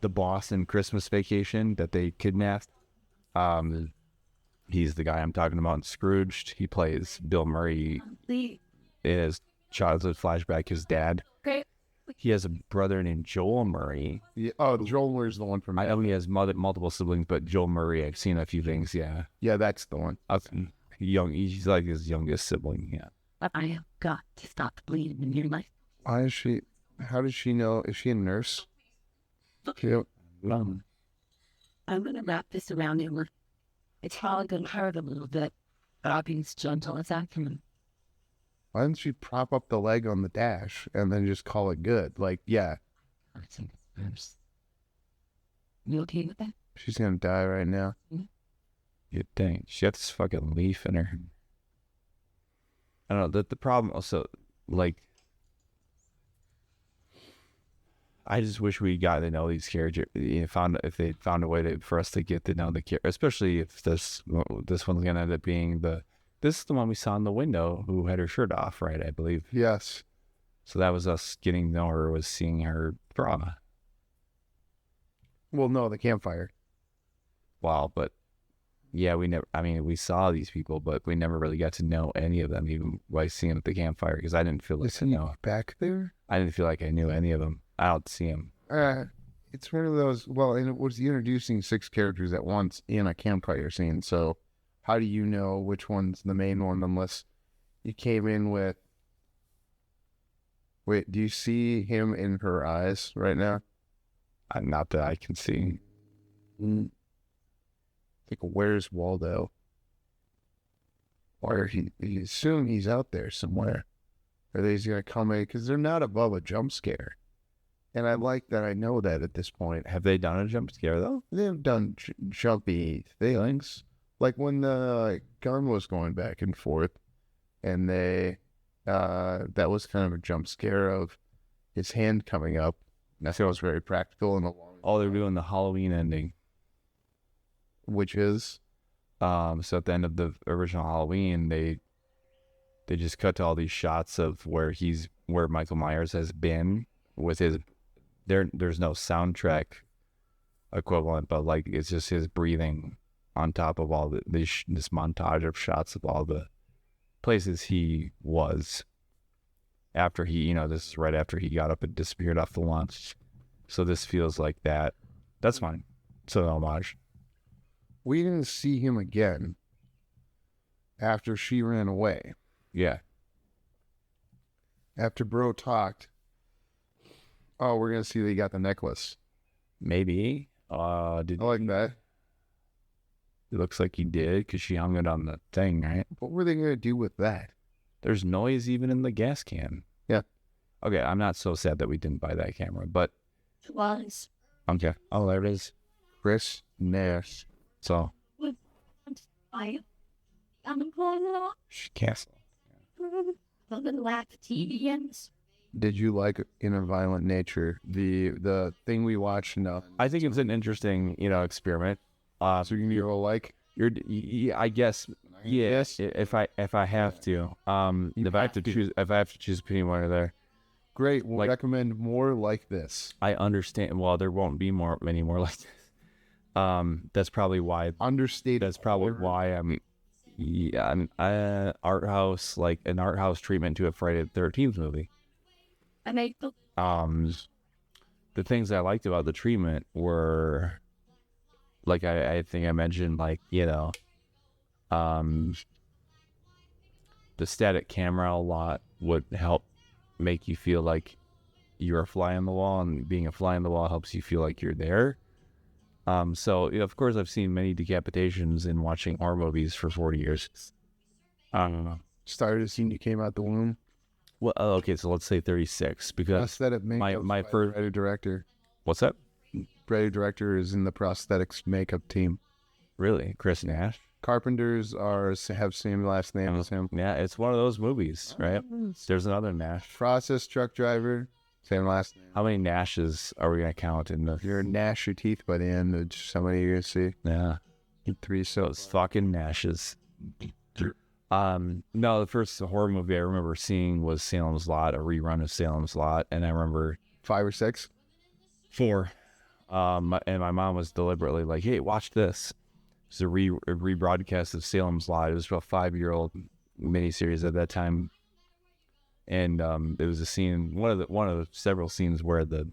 boss in Christmas Vacation that they kidnapped. He's the guy I'm talking about in Scrooged. He plays Bill Murray in his childhood flashback, his dad. Great. He has a brother named Joel Murray. Yeah. Oh, Joel Murray's the one from. I know he has multiple siblings, but Joel Murray, I've seen a few things. Yeah, Yeah, that's the one. young. He's like his youngest sibling. Yeah. But I have got to stop bleeding in your life. Why is she? How does she know? Is she a nurse? Yeah. I'm going to wrap this around you. It's probably going to hurt a little bit, but I'll be as gentle as I can. Why didn't she prop up the leg on the dash and then just call it good? Like, yeah, You okay with that? she's gonna die right now. You'd think. She had this fucking leaf in her. I don't know. The problem also, like, I just wish we got to know these characters. If they found a way for us to get to know the character, especially if this one's gonna end up being this is the one we saw in the window who had her shirt off, right? I believe. Yes. So that was us getting to know her, was seeing her drama. Well, no, the campfire. Wow, but yeah, we saw these people, but we never really got to know any of them, even by seeing them at the campfire, because I didn't feel like, Back there? I didn't feel like I knew any of them. I don't see them. It's one of those. Well, and it was introducing 6 characters at once in a campfire scene. So, how do you know which one's the main one unless you came in with? Wait, do you see him in her eyes right now? Not that I can see. Like, where's Waldo? Or he assume he's out there somewhere. Or he's gonna come in because they're not above a jump scare. And I like that I know that at this point. Have they done a jump scare though? They've done jumpy things. Like when the gun was going back and forth, and that was kind of a jump scare of his hand coming up. And I thought it was very practical and Oh, they're doing the Halloween ending. which is So at the end of the original Halloween, they just cut to all these shots of where Michael Myers has been with his. There's no soundtrack equivalent, but like it's just his breathing on top of all this montage of shots of all the places he was after he, this is right after he got up and disappeared off the launch. So this feels like that. That's fine. It's an homage. We didn't see him again after she ran away. Yeah. After Bro talked, oh, we're going to see that he got the necklace. Maybe. I like that. It looks like he did because she hung it on the thing, right? What were they going to do with that? There's noise even in the gas can. Yeah. Okay, I'm not so sad that we didn't buy that camera, but... It was. Okay. Oh, there it is. Chris Nash. So... I'm going on. Castle. The lack of TVs. Did you like In a Violent Nature? The thing we watched? No. I think it's an interesting, experiment. So you'll like? I guess. Yeah. Yes. If I have to. If I have to choose between one or there. Great. We'll recommend more like this. I understand. Well, there won't be many more like this. That's probably why. Understated. That's probably why I'm art house, like an art house treatment to a Friday the 13th movie. I make the things I liked about the treatment were, like I think I mentioned, like the static camera a lot would help make you feel like you're a fly on the wall, and being a fly on the wall helps you feel like you're there. So of course I've seen many decapitations in watching horror movies for 40 years. I don't know. Started as soon as you came out the womb. Well, okay, so let's say 36 because prosthetic makeup my first writer director. What's that? Writer director is in the prosthetics makeup team. Really, Chris Nash. Carpenters have same last name as him. Yeah, it's one of those movies, right? There's another Nash. Process truck driver, same last name. How many Nashes are we gonna count in the? You're Nash your teeth by the end. Of somebody you're gonna see. Yeah, 3 those fucking Nashes. No, the first horror movie I remember seeing was Salem's Lot, a rerun of Salem's Lot, and I remember 5 or 6, 4. And my mom was deliberately like, "Hey, watch this." It's a rebroadcast of Salem's Lot. It was about a 5-year-old miniseries at that time, and there was a scene, one of the several scenes where the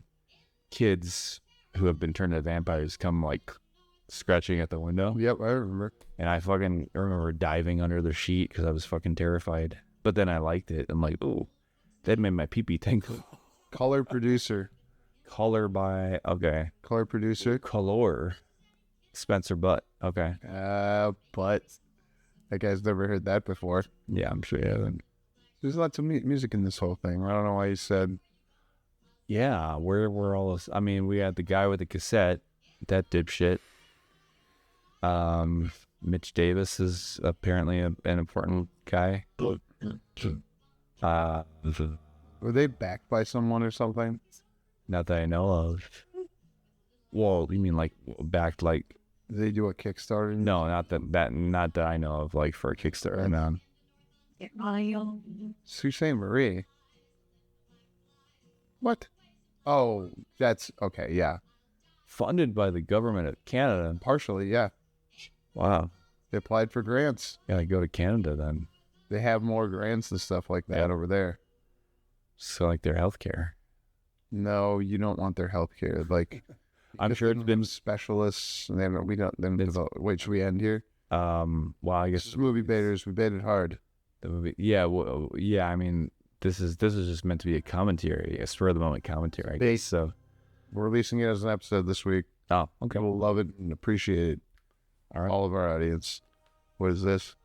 kids who have been turned into vampires come like scratching at the window. Yep, I remember. And I fucking remember diving under the sheet because I was fucking terrified. But then I liked it. I'm like, ooh, that made my pee-pee tingle. Color producer. Color by, okay. Color producer. Color. Spencer Butt. Okay. But that guy's never heard that before. Yeah, I'm sure he hasn't. There's lots of music in this whole thing. I don't know why you said. Yeah, where were all those? I mean, we had the guy with the cassette, that dipshit. Mitch Davis is apparently an important guy. Were they backed by someone or something? Not that I know of. Well, you mean like backed like? Did they do a Kickstarter? No, not that I know of, like for a Kickstarter. No. Sault Ste. Marie. What? Oh, that's okay. Yeah. Funded by the government of Canada. Partially, yeah. Wow. They applied for grants. Gotta go to Canada then. They have more grants and stuff like that over there. So like their healthcare. No, you don't want their healthcare. Like, I'm sure it's been specialists. And then we don't. Then wait, should we end here? Well, I guess this is movie baiters. We baited hard. The movie, yeah, well, yeah. I mean, this is just meant to be a commentary, a spur of the moment commentary. I guess, so we're releasing it as an episode this week. Oh, okay. We'll love it and appreciate it. All right. All of our audience. What is this?